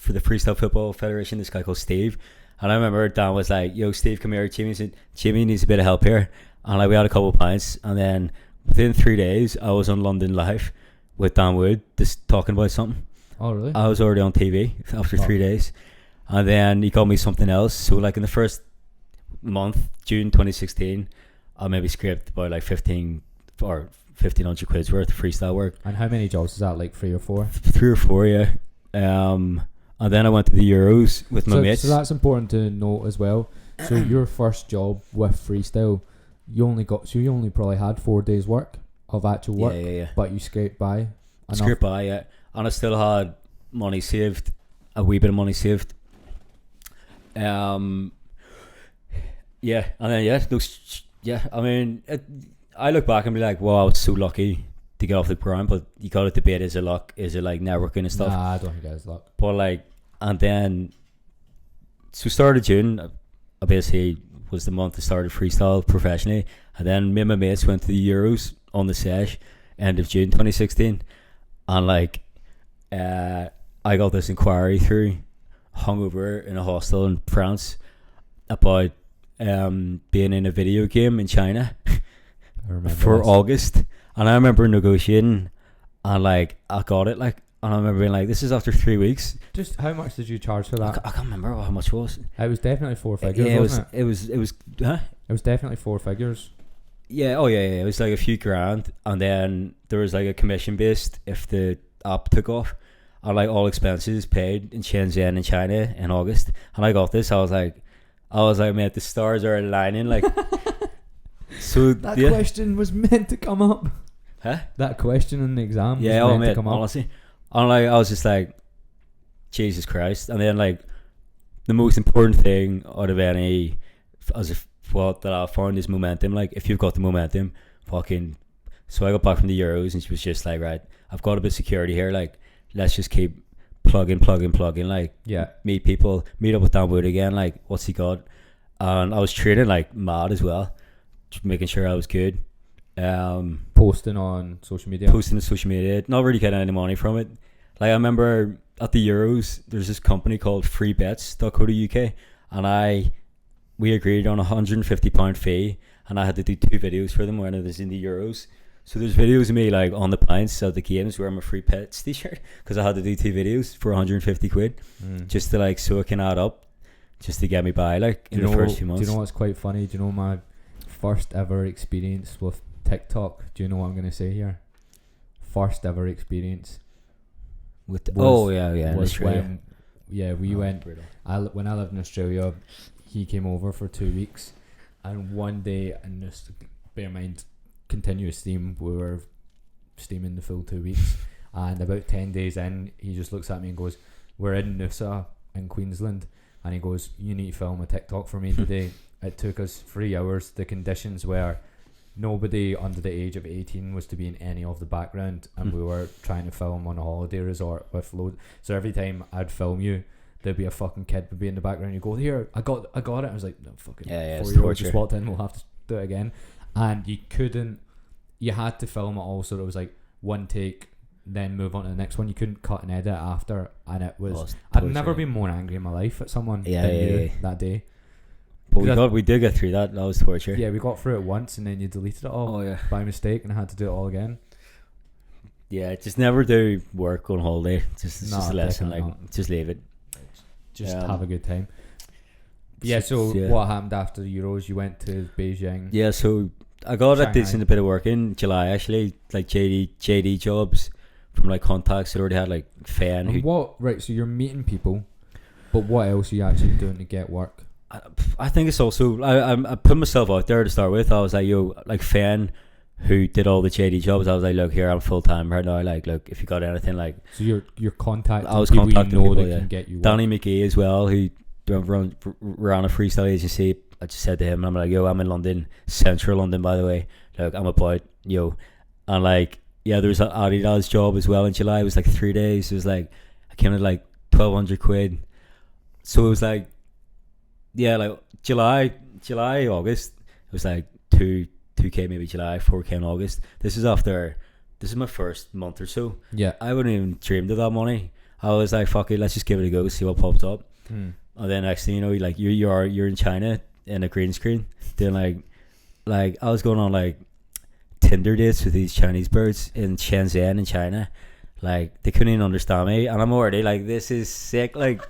the Freestyle Football Federation, this guy called Steve. And I remember Dan was like, yo, Steve, come here. Jimmy needs a bit of help here. And like, we had a couple of pints, and then within 3 days, I was on London Live with Dan Wood, just talking about something. Oh, really? I was already on TV after 3 days. And then he called me something else. So like in the first month, June 2016, I maybe scraped about like 1,500 quid's worth of freestyle work. And how many jobs is that? Like 3 or 4? 3 or 4, yeah. And then I went to the Euros with my mates. So that's important to note as well. So your first job with freestyle, you only probably had 4 days work of actual work. Yeah. But you scraped by. Scraped by, yeah. And I still had money saved, a wee bit of money saved. Yeah, and then I mean, I look back and be like, wow, I was so lucky to get off the ground, but you got to debate, is it luck, is it like networking and stuff? Nah, I don't think it's luck. But like, and then so start of June, I basically was the month I started freestyle professionally, and then me and my mates went to the Euros on the sesh end of June 2016, and like I got this inquiry through, hungover in a hostel in France, about being in a video game in China for August. And I remember negotiating, and like I got it, like, and I remember being like, this is after 3 weeks. Just how much did you charge for that? I can't remember how much it was. It was definitely 4 figures, Yeah, wasn't it? it was huh? It was definitely 4 figures. Yeah, it was like a few grand, and then there was like a commission based if the app took off, and like all expenses paid in Shenzhen in China in August. And I got this, I was like, mate, the stars are aligning, like. So that question was meant to come up. Huh? That question in the exam was meant mate, to come up. honestly. And like, I was just like, Jesus Christ. And then like, the most important thing out of any, what that I found is momentum. Like, if you've got the momentum, fucking. So I got back from the Euros, and she was just like, right, I've got a bit of security here. Like, let's just keep plugging. Like, yeah, meet people, meet up with Dan Wood again. Like, what's he got? And I was training like mad as well, just making sure I was good. Posting on social media. Not really getting any money from it. Like, I remember at the Euros, there's this company called freebets.co.uk, and we agreed on £150 fee, and I had to do 2 videos for them when it was in the Euros. So there's videos of me like on the pints at the games wearing my free pets t-shirt, because I had to do 2 videos for 150 quid, just to like, so it can add up, just to get me by like in the first few months. Do you know what's quite funny? Do you know my first ever experience with TikTok? Do you know what I'm going to say here? First ever experience with was when we went. Brutal. When I lived in Australia, he came over for 2 weeks, and one day, and just bear in mind, continuous steam, we were steaming the full 2 weeks, and about 10 days in, he just looks at me and goes, we're in Noosa in Queensland, and he goes, you need to film a TikTok for me today. It took us 3 hours. The conditions were nobody under the age of 18 was to be in any of the background, and we were trying to film on a holiday resort with loads. So every time I'd film you, there'd be a fucking kid would be in the background. You go, here, I got it. I was like, no, fucking 4-year-old just walked in. We'll have to do it again. And you had to film it all, so it was like one take, then move on to the next one. You couldn't cut and edit after, and it was. I've never been more angry in my life at someone than you that day. But we did get through that. That was torture. Yeah, we got through it once, and then you deleted it all by mistake, and I had to do it all again. Yeah, just never do work on holiday. Just a lesson. Like, just leave it. Just have a good time. Yeah. So what happened after the Euros? You went to Beijing. Yeah. So I got a decent bit of work in July actually, like JD jobs from like contacts that already had like fan. So you're meeting people, but what else are you actually doing to get work? I think it's also I put myself out there to start with. I was like, yo, like fan who did all the JD jobs. I was like, look, here, I'm full time right now. Like, look, if you got anything, like, So you're contacting I was people contacting you know people, that yeah. can get you work. Danny McGee as well, who ran a freestyle agency. I just said to him, I'm like, yo, I'm in London, central London, by the way. Like, I'm about, yo, and like, yeah, there was an Adidas job as well in July. It was like 3 days. It was like, I came in like 1,200 quid. So it was like, yeah, like July, August. It was like 2K maybe July, 4K in August. This is my first month or so. Yeah. I wouldn't even dreamed of that money. I was like, fuck it, let's just give it a go, see what pops up. And then next thing you know, like you're in China in a green screen doing like I was going on like Tinder dates with these Chinese birds in Shenzhen in China. Like, they couldn't even understand me, and I'm already like, this is sick. Like,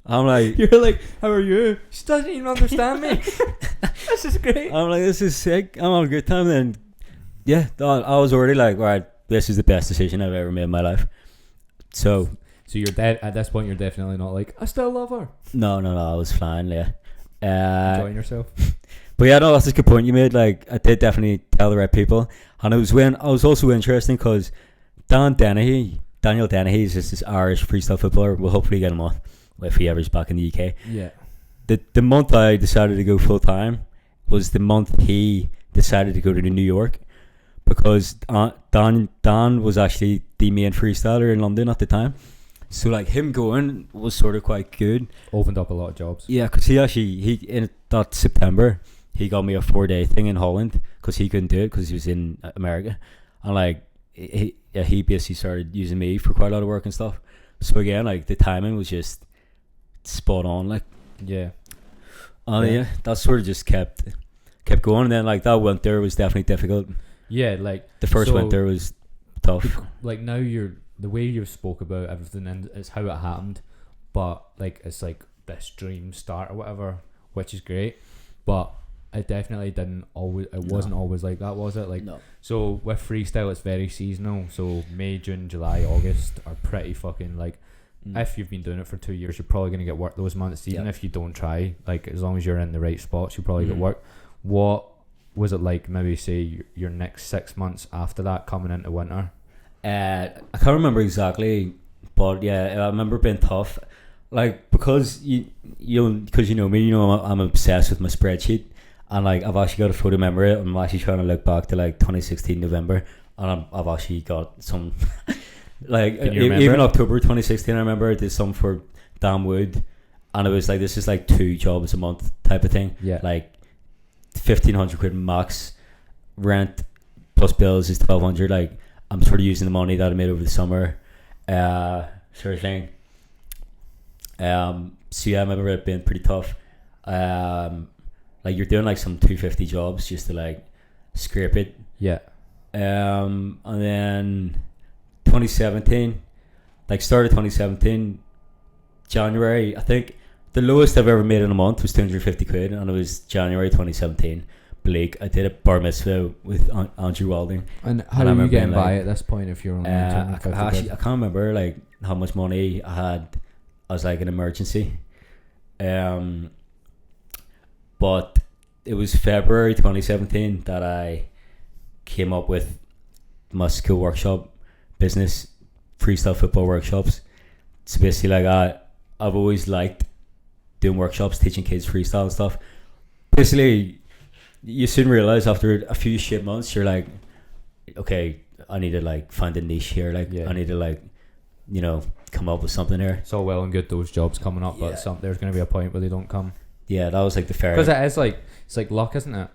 I'm like, You're like, how are you? She doesn't even understand me. This is great. I'm like, this is sick. I'm having a good time. Then, yeah, I was already like, all right, this is the best decision I've ever made in my life. So you're at this point, you're definitely not like, I still love her. no, I was fine. Yeah, Enjoying yourself. but yeah, no, that's a good point you made. Like, I did definitely tell the right people, and it was when I was also interesting because Daniel Dennehy is just this Irish freestyle footballer. We'll hopefully get him on if he ever's back in the UK. Yeah. The month I decided to go full time was the month he decided to go to New York, because Dan was actually the main freestyler in London at the time. So like, him going was sort of quite good. Opened up a lot of jobs. Yeah, because he in that September he got me a 4-day thing in Holland because he couldn't do it because he was in America, and like he basically started using me for quite a lot of work and stuff. So again, like, the timing was just spot on. Like, Yeah. yeah, that sort of just kept going. And then like, that winter was definitely difficult. Yeah, like The first so, winter was tough. Like, now the way you spoke about everything, and it's how it happened, but like, it's like this dream start or whatever, which is great, but it definitely wasn't always like that, was it? Like, No. so with freestyle, it's very seasonal. So May, June, July, August are pretty fucking like, if you've been doing it for 2 years, you're probably going to get work those months. Even if you don't try, like, as long as you're in the right spots, you'll probably get work. What was it like, maybe say your next 6 months after that, coming into winter? I can't remember exactly, but yeah, I remember it being tough. Like, because you know me, you know I'm obsessed with my spreadsheet, and like, I've actually got a photo memory. I'm actually trying to look back to like 2016 November, and I've actually got some like even October 2016. I remember I did some for Dan Wood, and it was like, this is like 2 jobs a month type of thing. Yeah, like 1,500 quid max. Rent plus bills is 1,200. Like, I'm sort of using the money that I made over the summer, sort of thing. So yeah, I remember it being pretty tough. Like, you're doing like some 250 jobs just to like scrape it. Yeah. And then 2017, like, started 2017 January, I think the lowest I've ever made in a month was 250 quid, and it was January 2017. Blake, I did a bar mitzvah with Andrew Walding. And how are you getting by at this point if you're on I can't remember like how much money I had as like an emergency. But it was February 2017 that I came up with my school workshop business, freestyle football workshops. So basically, like, I've always liked doing workshops, teaching kids freestyle and stuff. Basically, you soon realize after a few shit months, you're like, okay, I need to like find a niche here. Like, I need to like, you know, come up with something here. It's all well and good those jobs coming up, but there's going to be a point where they don't come. Yeah, that was like the fair. Because it is like, it's like luck, isn't it?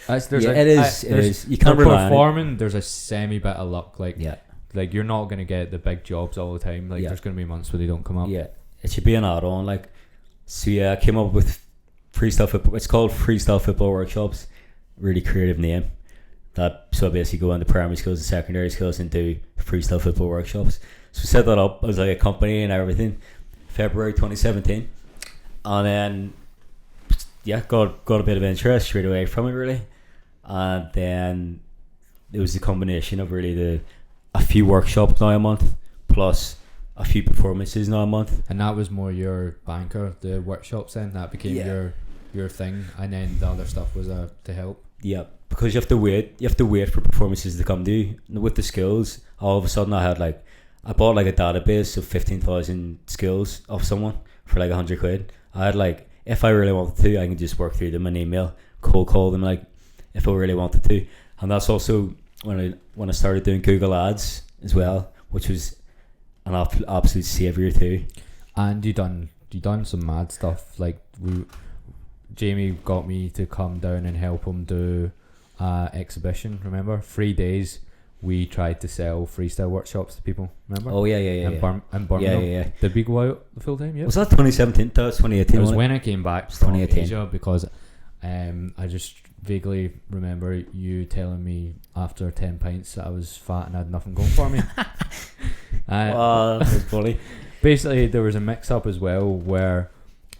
It is. You can't rely on it. Performing, there's a semi bit of luck. Like, yeah, like, you're not going to get the big jobs all the time. Like, there's going to be months where they don't come up. Yeah, it should be an add-on. Like, so yeah, I came up with freestyle football. It's called Freestyle Football Workshops. Really creative name. So I basically go into primary schools and secondary schools and do freestyle football workshops. So set that up as like a company and everything. February 2017, and then got a bit of interest straight away from it, really. And then it was the combination of really a few workshops now a month plus a few performances now a month. And that was more your banker, the workshops then, that became your thing, and then the other stuff was to help. Yep. because you have to wait for performances to come to you. And with the skills, all of a sudden I bought like a database of 15,000 skills of someone for like 100 quid. I had like, if I really wanted to, I can just work through them and email, cold call them, like if I really wanted to. And that's also when I started doing Google Ads as well, which was an absolute savior too. And you done some mad stuff. Like Jamie got me to come down and help him do exhibition. Remember, 3 days we tried to sell freestyle workshops to people. Remember? Oh yeah. In Birmingham. Yeah. Did we go out the full time? Yeah. Was that 2017? That was 2018. It was when I came back from 2018. Asia, because I just vaguely remember you telling me after 10 pints that I was fat and I had nothing going for me. That was funny. Basically, there was a mix-up as well where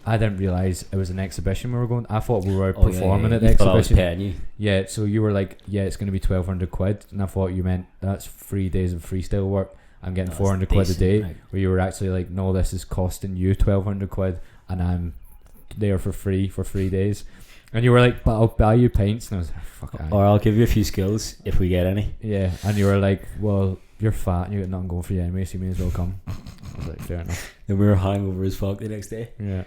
I didn't realise it was an exhibition we were going. I thought we were performing at the You thought I was exhibition. paying you. Yeah, so you were like, yeah, it's going to be 1,200 quid. And I thought you meant that's 3 days of freestyle work. I'm getting That's 400 quid a decent, day. right. Where you were actually like, no, this is costing you 1,200 quid and I'm there for free for 3 days. And you were like, but I'll buy you pints. And I was like, fuck aye. Or I'll give you a few skills if we get any. Yeah, and you were like, well, you're fat and you got nothing going for you anyway, so you may as well come. I was like, fair enough. Then we were hungover as fuck the next day. Yeah.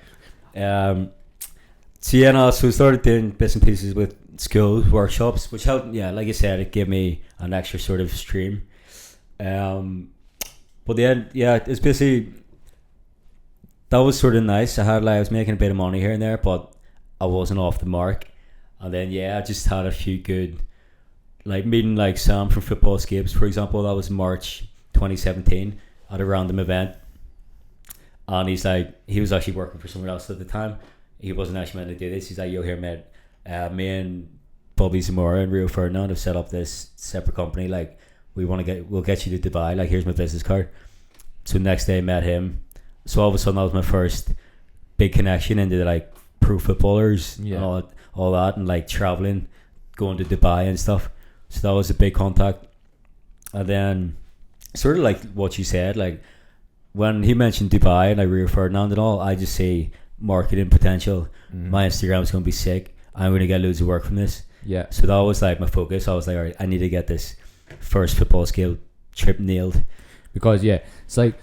So yeah, no, so we started doing bits and pieces with skills workshops, which helped. Yeah, like I said, it gave me an extra sort of stream. But then, yeah, it's basically that was sort of nice. I was making a bit of money here and there, but I wasn't off the mark. And then I just had a few good, like meeting like Sam from Football Escapes, for example. That was March 2017 at a random event. And he was actually working for someone else at the time. He wasn't actually meant to do this. He's like, yo, here, mate, me and Bobby Zamora and Rio Ferdinand have set up this separate company. Like, we'll get you to Dubai. Like, here's my business card. So next day I met him. So all of a sudden that was my first big connection into like pro footballers and all that, and like traveling, going to Dubai and stuff. So that was a big contact. And then sort of like what you said, like when he mentioned Dubai and like Rio Ferdinand and all, I just see marketing potential. My Instagram is going to be sick. I'm going to get loads of work from this. Yeah. So that was like my focus. I was like, all right, I need to get this first football scale trip nailed. Because it's like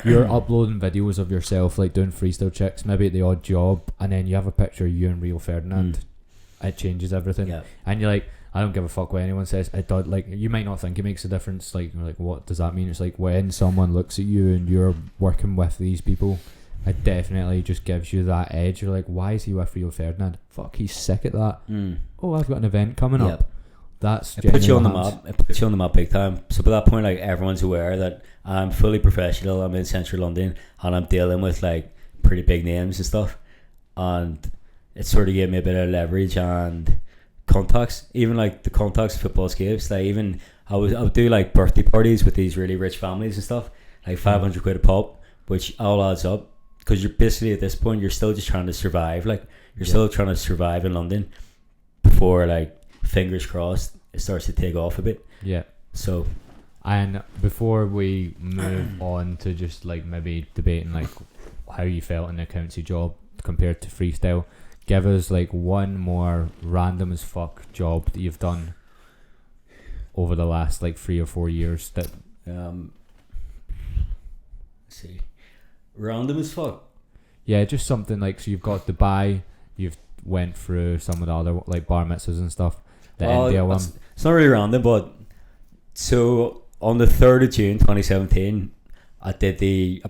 you're uploading videos of yourself like doing freestyle tricks, maybe at the odd job, and then you have a picture of you and Rio Ferdinand. It changes everything. Yeah. And you're like, I don't give a fuck what anyone says. It does. Like, you might not think it makes a difference. Like, you're like, what does that mean? It's like when someone looks at you and you're working with these people, it definitely just gives you that edge. You're like, why is he with Rio Ferdinand? Fuck, he's sick at that. Oh, I've got an event coming up. That's it puts you on the map. It puts you on the map big time. So by that point, like, everyone's aware that I'm fully professional. I'm in central London and I'm dealing with like pretty big names and stuff. And it sort of gave me a bit of leverage and contacts. Even like the contacts of Football Escapes. Like, even I would do like birthday parties with these really rich families and stuff. Like 500 quid a pop, which all adds up. Because you're basically at this point, you're still just trying to survive. Like, you're still trying to survive in London before, like, fingers crossed, it starts to take off a bit. Yeah. So, and before we move on to just like maybe debating like how you felt in the accountancy job compared to freestyle, give us like one more random as fuck job that you've done over the last like 3 or 4 years that let's see, random as fuck. Yeah, just something like, so you've got Dubai, you've went through some of the other like bar mitzvahs and stuff. The India one. It's not really random, but so on the 3rd of June 2017, I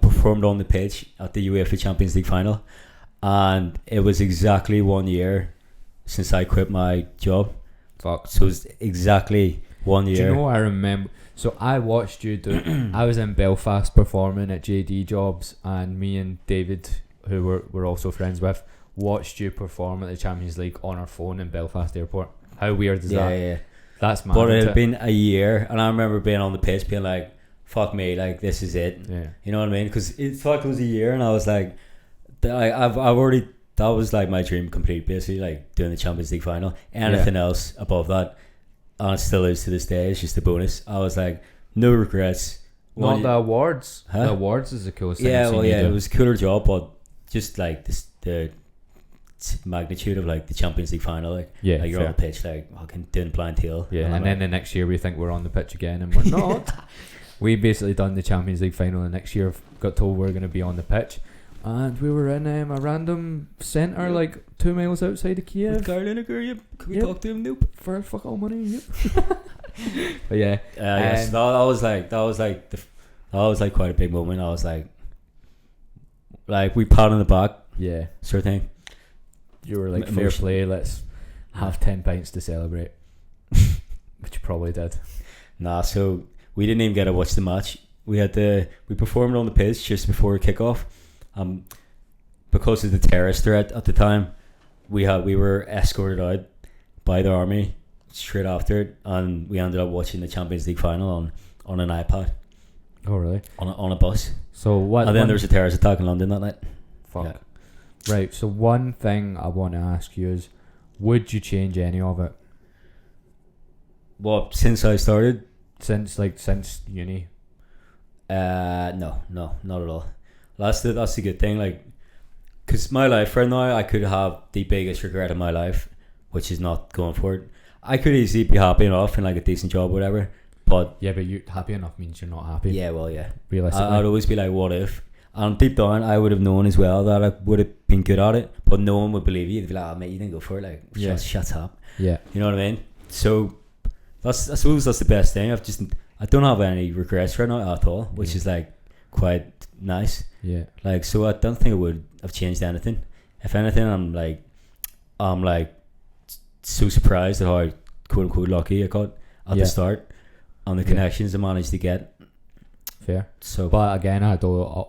performed on the pitch at the UEFA Champions League final, and it was exactly 1 year since I quit my job. Fuck. So it was exactly 1 year. Do you know what I remember? So I watched you do. I was in Belfast performing at JD Jobs, and me and David, who we're also friends with, watched you perform at the Champions League on our phone in Belfast Airport. How weird is that? Yeah. That's mad. But it had been a year, and I remember being on the pitch being like, fuck me, like, this is it. Yeah. You know what I mean? Because it felt like it was a year, and I was like, I've already, that was like my dream complete, basically, like doing the Champions League final. Anything else above that, and it still is to this day, it's just a bonus. I was like, no regrets. Not the awards. Huh? The awards is the coolest thing. Yeah, well, yeah, it was a cooler job, but just like this, the magnitude of like the Champions League final. Like, Yeah, like you're fair. on the pitch, like fucking doing blind tail. Yeah, and I'm then like, the next year we think we're on the pitch again, and we're not. We basically done the Champions League final, and next year got told we're going to be on the pitch, and we were in a random centre like 2 miles outside of Kiev. with Carl Lineker, yep. Can we Yep. talk to him? Nope. For fuck all money. Yep. But yeah, Yes, that was like quite a big moment. I was like we pat on the back yeah, sort of thing. you were like fair Emotion. play. Let's have 10 pints to celebrate, which you probably did. Nah, so we didn't even get to watch the match. We performed on the pitch just before kickoff. Because of the terrorist threat at the time, we were escorted out by the army straight after it, and we ended up watching the Champions League final on an iPad Oh really? on a bus. So what? And then there was a terrorist attack in London that night. fuck. Yeah. Right. So one thing I want to ask you is, would you change any of it Well, since I started, since uni? no, not at all. That's the good thing. Like, because my life right now, I could have the biggest regret of my life, which is not going for it. I could easily be happy enough in like a decent job, whatever. But Yeah, but you happy enough means you're not happy. yeah, well, yeah. Realistically. I'd always be like, what if? And deep down, I would have known as well that I would have been good at it, but no one would believe you. They'd be like, oh, mate, you didn't go for it. Like, Yeah. shut up. Yeah. You know what I mean? So I suppose that's the best thing. I don't have any regrets right now at all, which Yeah. is like quite nice. Yeah. Like, so I don't think it would have changed anything. If anything, I'm like so surprised at how quote unquote lucky I got at Yeah. the start and the Yeah. connections I managed to get. Fair. So But again, I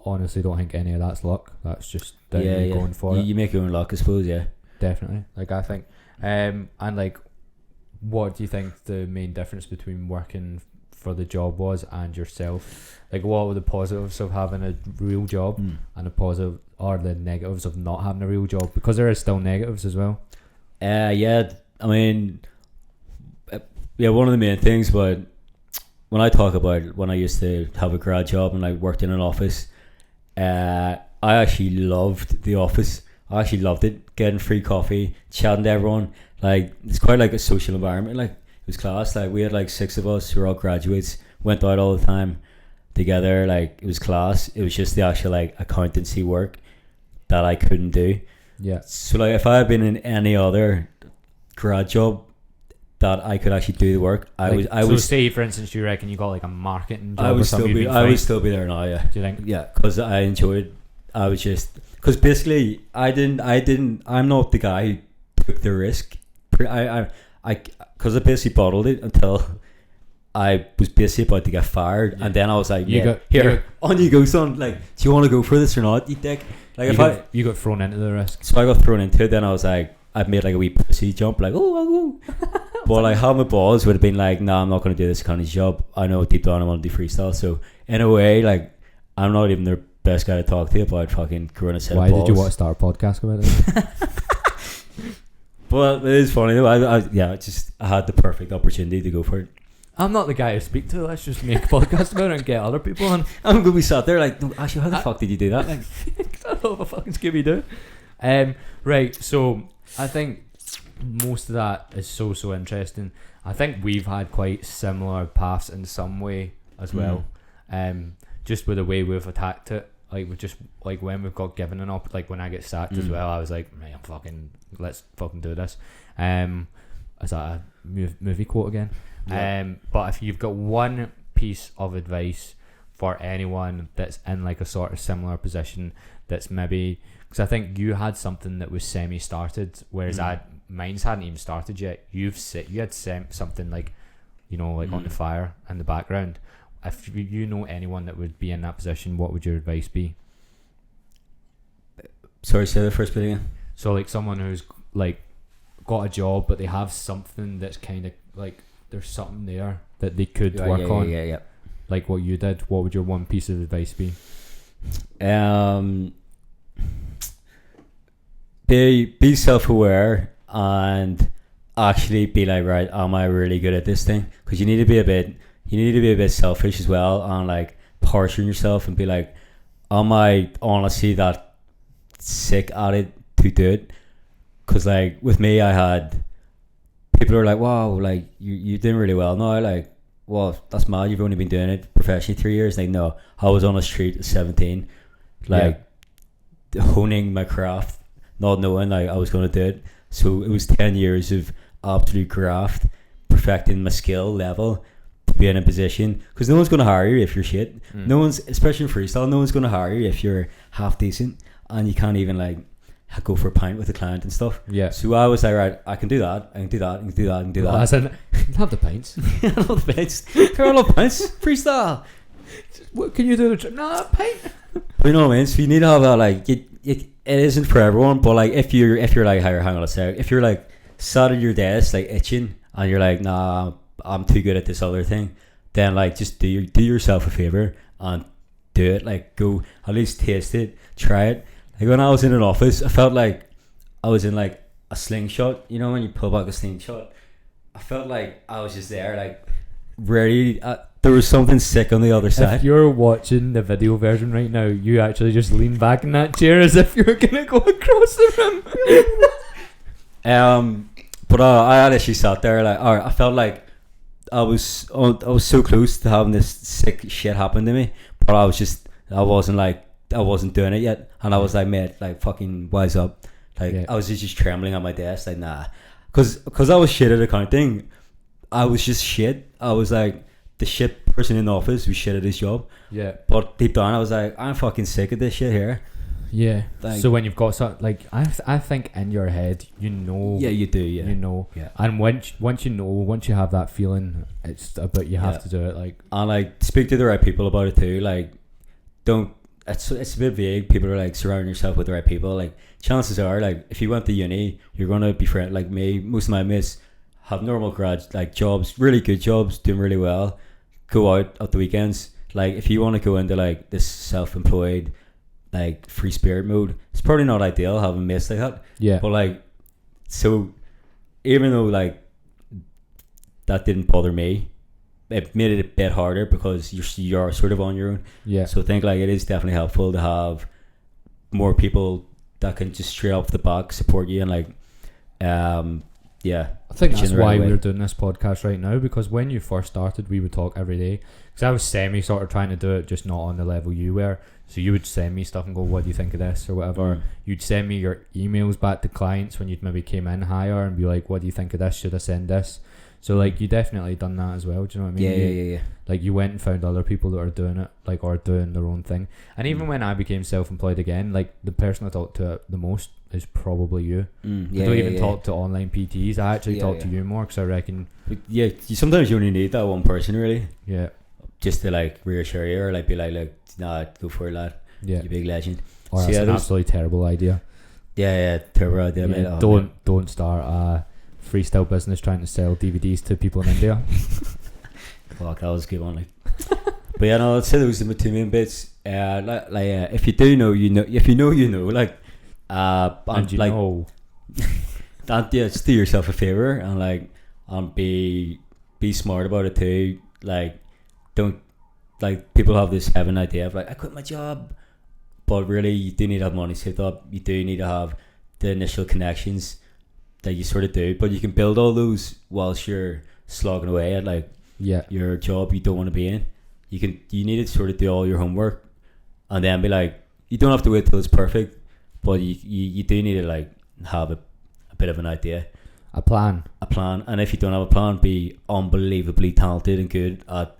honestly don't think any of that's luck. That's just down to you going for you, it. you make your own luck, I suppose. Yeah. Definitely. Like I think, and like, what do you think the main difference between working for the job was and yourself? Like, what were the positives of having a real job and the positive or the negatives of not having a real job? Because there is still negatives as well. Yeah. I mean, yeah. One of the main things, but when I talk about when I used to have a grad job and I worked in an office, I actually loved the office. I actually loved it. Getting free coffee, chatting to everyone. Like, it's quite like a social environment. Like, it was class. Like, we had like 6 of us who were all graduates, went out all the time together. Like, it was class. It was just the actual like accountancy work that I couldn't do. Yeah. So like, if I had been in any other grad job that I could actually do the work, I would say, for instance, you reckon you got like a marketing job I or would something, still you'd be be I would fine? still be there now. Yeah. Do you think? Yeah, because I enjoyed. I was just because basically I'm not the guy who took the risk. I because I basically bottled it until I was basically about to get fired, and then I was like, here, on you go, son. Like, do you want to go for this or not, you dick? Like, You got thrown into the risk. so I got thrown into it. Then I was like, I've made like a wee pussy jump, like, oh, I'll go. But like, how my balls would have been like, nah, I'm not going to do this kind of job. I know deep down I want to do freestyle. So in a way, like, I'm not even the best guy to talk to about fucking growing a set Why of balls. did you want to start a podcast about it? But it is funny though. I had the perfect opportunity to go for it. I'm not the guy to speak to. Let's just make a podcast about it and get other people on. I'm going to be sat there like, no, actually, how the fuck did you do that? Like, I don't know if I fucking Scooby Doo. Right, so I think most of that is so interesting. I think we've had quite similar paths in some way as well. Just with the way we've attacked it. Like, we just like when we've got given an op, like when I get sacked as well, I was like, man, let's fucking do this. Is that a movie quote again? Yeah. But if you've got one piece of advice for anyone that's in like a sort of similar position, that's maybe, because I think you had something that was semi-started, whereas mine's hadn't even started yet. You had something like, like on the fire in the background. If you know anyone that would be in that position, what would your advice be? sorry, say the first bit again. So like someone who's like got a job, but they have something that's kind of like there's something there that they could work on. Yeah. Like what you did. What would your one piece of advice be? Be self-aware and actually be like, right, am I really good at this thing? Because you need to be a bit selfish as well, and like partial yourself and be like, am I honestly that sick at it to do it? Because like with me, I had people are like, wow, like you're doing really well now. Like, well, that's mad. You've only been doing it professionally 3 years. Like, no, I was on a street at 17, like honing my craft, not knowing like I was going to do it. So it was 10 years of absolute graft, perfecting my skill level to be in a position. Because no one's going to hire you if you're shit. No one's, especially in freestyle, no one's going to hire you if you're half decent and you can't even like go for a pint with a client and stuff. Yeah. So I was like, right, I can do that. I can do that. I can do that. I can do that. I said, have the pints. I love the pints. I love pints. Freestyle. What can you do? No, pint. But you know what I mean? So you need to have that, like, it isn't for everyone, but like if you're like, hang on a sec, if you're like sat at your desk like itching and you're like, nah, I'm too good at this other thing, then like just do yourself a favor and do it. Like, go at least taste it, try it. Like when I was in an office, I felt like I was in like a slingshot. You know when you pull back a slingshot, I felt like I was just there, like ready. There was something sick on the other side. If you're watching the video version right now, you actually just lean back in that chair as if you're gonna go across the room. But I had actually sat there like, alright, I felt like I was so close to having this sick shit happen to me, but I wasn't doing it yet, and I was like, mate, like fucking wise up. Like I was just trembling on my desk, like nah, because I was shit at accounting. I was just shit. I was like the shit person in the office who shit at his job. Yeah. But deep down, I was like, I'm fucking sick of this shit here. Yeah. Like, so when you've got something like, I think in your head, you know. Yeah, you do. Yeah. You know. Yeah. And once you have that feeling, it's about you have to do it. Like, and like speak to the right people about it too. Like, don't. It's a bit vague. People are like, surround yourself with the right people. Like, chances are, like, if you went to uni, you're gonna be friend. Like me, most of my mates have normal grad like jobs, really good jobs, doing really well. Go out at the weekends. Like, if you want to go into like this self-employed, like free spirit mode, it's probably not ideal having mates like that. Yeah. But like, so even though like that didn't bother me, it made it a bit harder because you're sort of on your own. Yeah. So I think like it is definitely helpful to have more people that can just straight off the back support you and like, yeah. I think that's why we're doing this podcast right now, because when you first started, we would talk every day. Because I was sort of trying to do it, just not on the level you were. So you would send me stuff and go, what do you think of this or whatever. You'd send me your emails back to clients when you'd maybe came in higher and be like, what do you think of this? Should I send this? So like you definitely done that as well. Do you know what I mean? Yeah. Like you went and found other people that are doing it, like, or doing their own thing. And even when I became self-employed again, like the person I talked to the most is probably you. I don't even talk to online PTs. I actually talk to you more because I reckon. Yeah, sometimes you only need that one person really. Yeah. Just to like reassure you or like be like nah, go for it, lad. Yeah. You big legend. Or that's an absolutely terrible idea. Yeah, terrible idea, mate. Oh, don't start a freestyle business trying to sell DVDs to people in India. Fuck, that was a good one. Like. But yeah, no, I'd say those are my two main bits. If you do know, you know. If you know, you know. Like, and you like, know. And yeah, just do yourself a favor and like, be smart about it too. Like, don't like people have this heaven idea of like, I quit my job, but really you do need to have money saved up. You do need to have the initial connections that you sort of do, but you can build all those whilst you're slogging away at like your job you don't want to be in. You need to sort of do all your homework and then be like, you don't have to wait till it's perfect, but you do need to like have a bit of an idea, a plan, and if you don't have a plan, be unbelievably talented and good at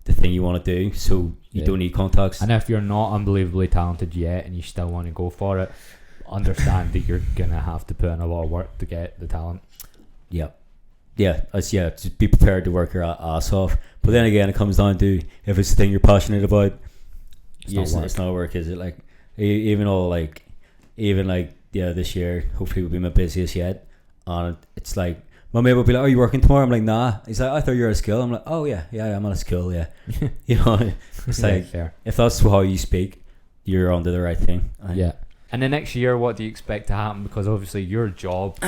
the thing you want to do, so you don't need contacts. And if you're not unbelievably talented yet and you still want to go for it, understand that you're gonna have to put in a lot of work to get the talent. Just be prepared to work your ass off. But then again, it comes down to if it's the thing you're passionate about, it's not work, is it? Like even this year hopefully will be my busiest yet, and it's like my mate will be like, are you working tomorrow? I'm like, nah. He's like, I thought you were at school. I'm like, oh yeah, I'm at school, yeah. You know, it's like if that's how you speak, you're onto the right thing. And the next year, what do you expect to happen? Because obviously your job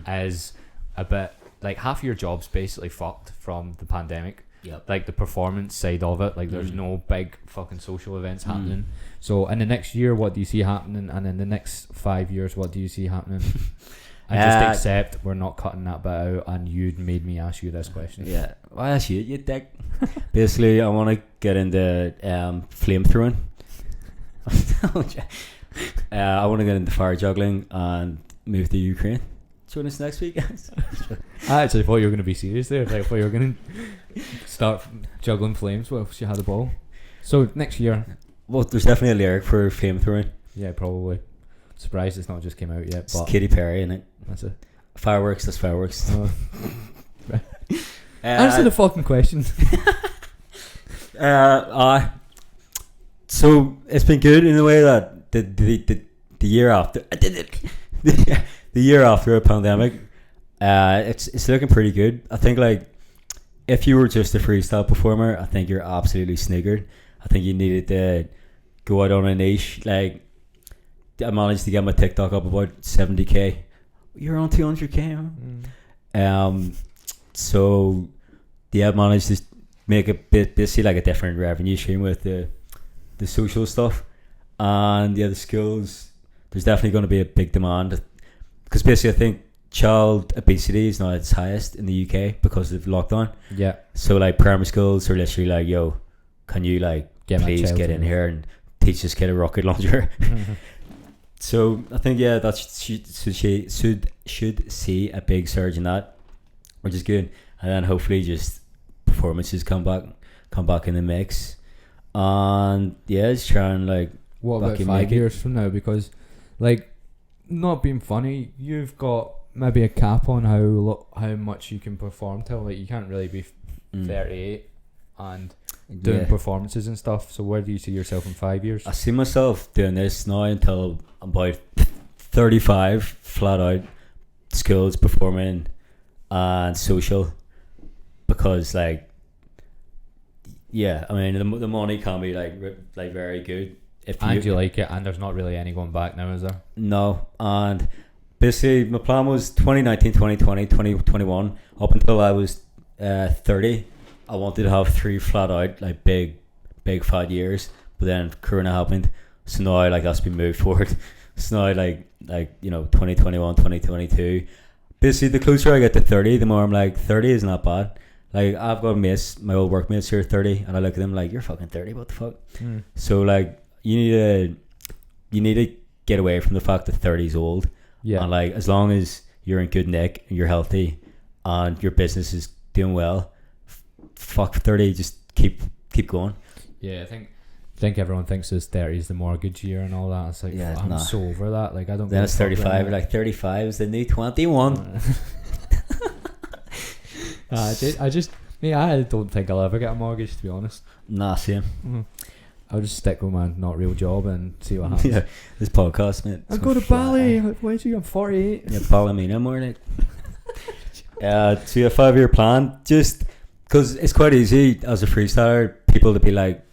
is a bit like half your job's basically fucked from the pandemic. Yep. Like the performance side of it, like there's no big fucking social events happening. So in the next year, what do you see happening? And in the next 5 years, what do you see happening? And just accept we're not cutting that bit out, and you'd made me ask you this question. Yeah, well, that's you dick. Basically, I want to get into flamethrowing. I want to get into fire juggling and move to Ukraine. Join us next week, guys. I actually thought you were going to be serious there. Like, I thought you were going to start juggling flames if you had a ball. So next year. Well, there's definitely a lyric for flamethrowing. Yeah, probably. Surprised it's not just came out yet. It's Katy Perry, innit? That's it. Fireworks, that's fireworks. Answer the fucking question. So it's been good in the way that the year after the year after a pandemic, it's looking pretty good. I think like if you were just a freestyle performer, I think you're absolutely sniggered. I think you needed to go out on a niche. Like I managed to get my TikTok up about 70k. You're on 200k. So yeah, I managed to make a bit basically like a different revenue stream with the social stuff, and the skills. There's definitely going to be a big demand because basically I think child obesity is not its highest in the UK because of lockdown. Yeah. So like primary schools are literally like, yo, can you like please get in here and teach this kid a rocket launcher? So I think that should see a big surge in that, which is good, and then hopefully just performances come back in the mix, and just try and like. What about 5 years from now? Because like, not being funny, you've got maybe a cap on how much you can perform till. Like you can't really be 38 and doing performances and stuff. So where do you see yourself in 5 years? I see myself doing this now until I'm about 35, flat out skills, performing and social, because like I mean the money can be like very good if you like it, and there's not really any going back now, is there? No. And basically my plan was 2019, 2020, 2021 up until I was 30. I wanted to have 3 flat out like big fat years, but then Corona happened, so now like that's been moved forward. So now like 2021, 2022. Basically the closer I get to 30, the more I'm like 30 isn't that bad. Like I've got mates, my old workmates who are 30, and I look at them like, you're fucking 30, what the fuck? So like you need to get away from the fact that 30 is old. Yeah. And like as long as you're in good nick and you're healthy and your business is doing well, fuck 30, just keep going. Yeah, I think everyone thinks his 30 is the mortgage year and all that. It's like, I'm so over that. Like I don't. Then it's 35. Like 35 is the new 21. I don't think I'll ever get a mortgage, to be honest. Nah, same. I'll just stick with my not real job and see what happens. Yeah, this podcast, mate. I'll go to Bali. Why do you? I'm 48. Yeah, Ballymena morning. So a 5-year plan, just because it's quite easy as a freestyler, people to be like,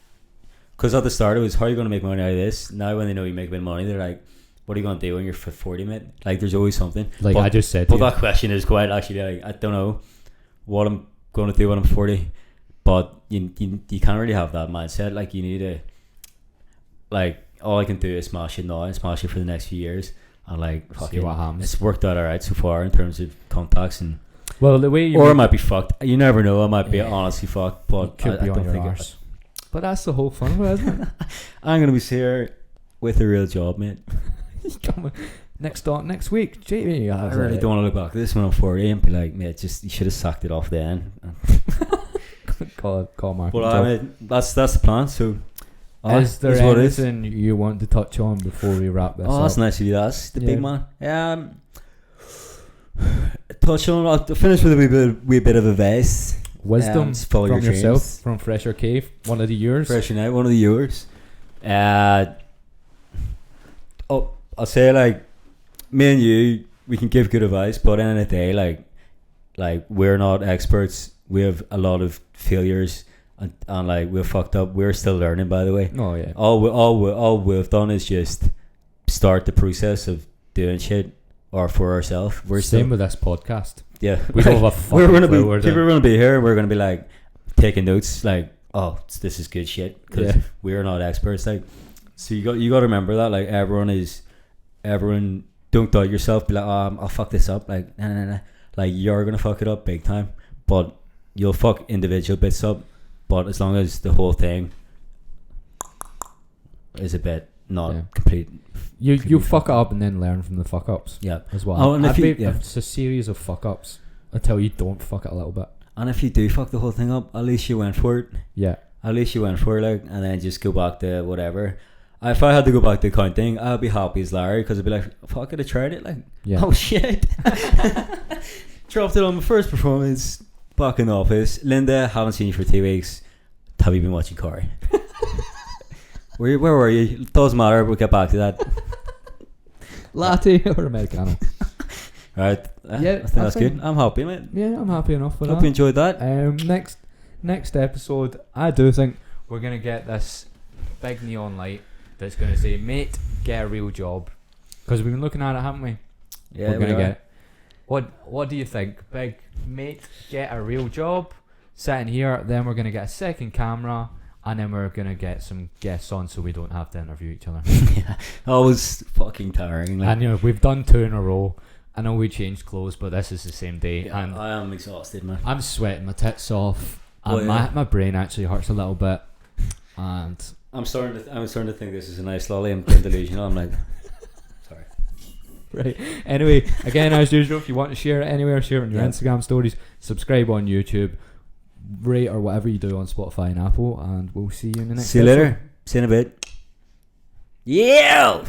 because at the start it was, how are you going to make money out of this? Now when they know you make a bit of money, they're like, what are you going to do when you're 40, mate? Like there's always something. Like I just said. But that question is quite actually like, I don't know what I'm going to do when I'm 40, but you can't really have that mindset. Like you need to, like all I can do is smash it now and smash it for the next few years, and like see what happens. It's worked out alright so far in terms of contacts, and well the way it might be fucked. You never know. I might be honestly fucked, but could be on your arse. But that's the whole fun of it, isn't it? I'm gonna be here with a real job, mate. Next week, JB. I really don't want to look back at this when I'm 40 and be like, mate, just you should have sacked it off then. call Mark. But I mean, that's the plan. So, is there anything you want to touch on before we wrap this up? That's nice of you. That's the big man. Touch on. I'll finish with a wee bit of advice. Wisdom from your yourself, from Fresher Cave, one of the yours. Fresher Night, one of the yours. I'll say like, me and you, we can give good advice, but at the end of the day, like we're not experts. We have a lot of failures, and like we're fucked up. We're still learning, by the way. Oh yeah. All we've done is just start the process of doing shit, or for ourselves. We're same with this podcast. Yeah, we don't have a fucking people are gonna be here. We're gonna be like taking notes, like, oh, this is good shit, because we're not experts. Like, so you got to remember that, like everyone don't doubt yourself. Be like, oh, I'll fuck this up. Like, nah. Like, you're gonna fuck it up big time, but you'll fuck individual bits up. But as long as the whole thing is a bit not complete, you fuck it up and then learn from the fuck ups. Yeah, as well. Oh, and it's a series of fuck ups until you don't fuck it a little bit. And if you do fuck the whole thing up, at least you went for it. Yeah. At least you went for it, like, and then just go back to whatever. If I had to go back to accounting, I'd be happy as Larry because I'd be like, fuck it, I tried it. Like, oh shit. Dropped it on my first performance back in the office. Linda, haven't seen you for 2 weeks. Have you been watching Corey? Where were you? Doesn't matter, we'll get back to that. Latte or Americano? Alright, Yeah, I think that's good. I'm happy, mate. Yeah, I'm happy enough with that. Hope you enjoyed that. Next episode, I do think we're going to get this big neon light that's going to say, mate, get a real job. Because we've been looking at it, haven't we? Yeah, we're going to get it. What do you think? Big mate, get a real job. Sitting here, then we're going to get a second camera, and then we're going to get some guests on so we don't have to interview each other. Yeah, that was fucking tiring. Like. And we've done 2 in a row. I know we changed clothes, but this is the same day. Yeah, and I am exhausted, man. I'm sweating my tits off. And my brain actually hurts a little bit. And I'm starting to think this is a nice lolly. I'm getting delusional. I'm like, sorry. Right. Anyway, again, as usual, if you want to share it anywhere, share it on your Instagram stories, subscribe on YouTube, rate or whatever you do on Spotify and Apple, and we'll see you in the next episode. See you later. See you in a bit. Yeah.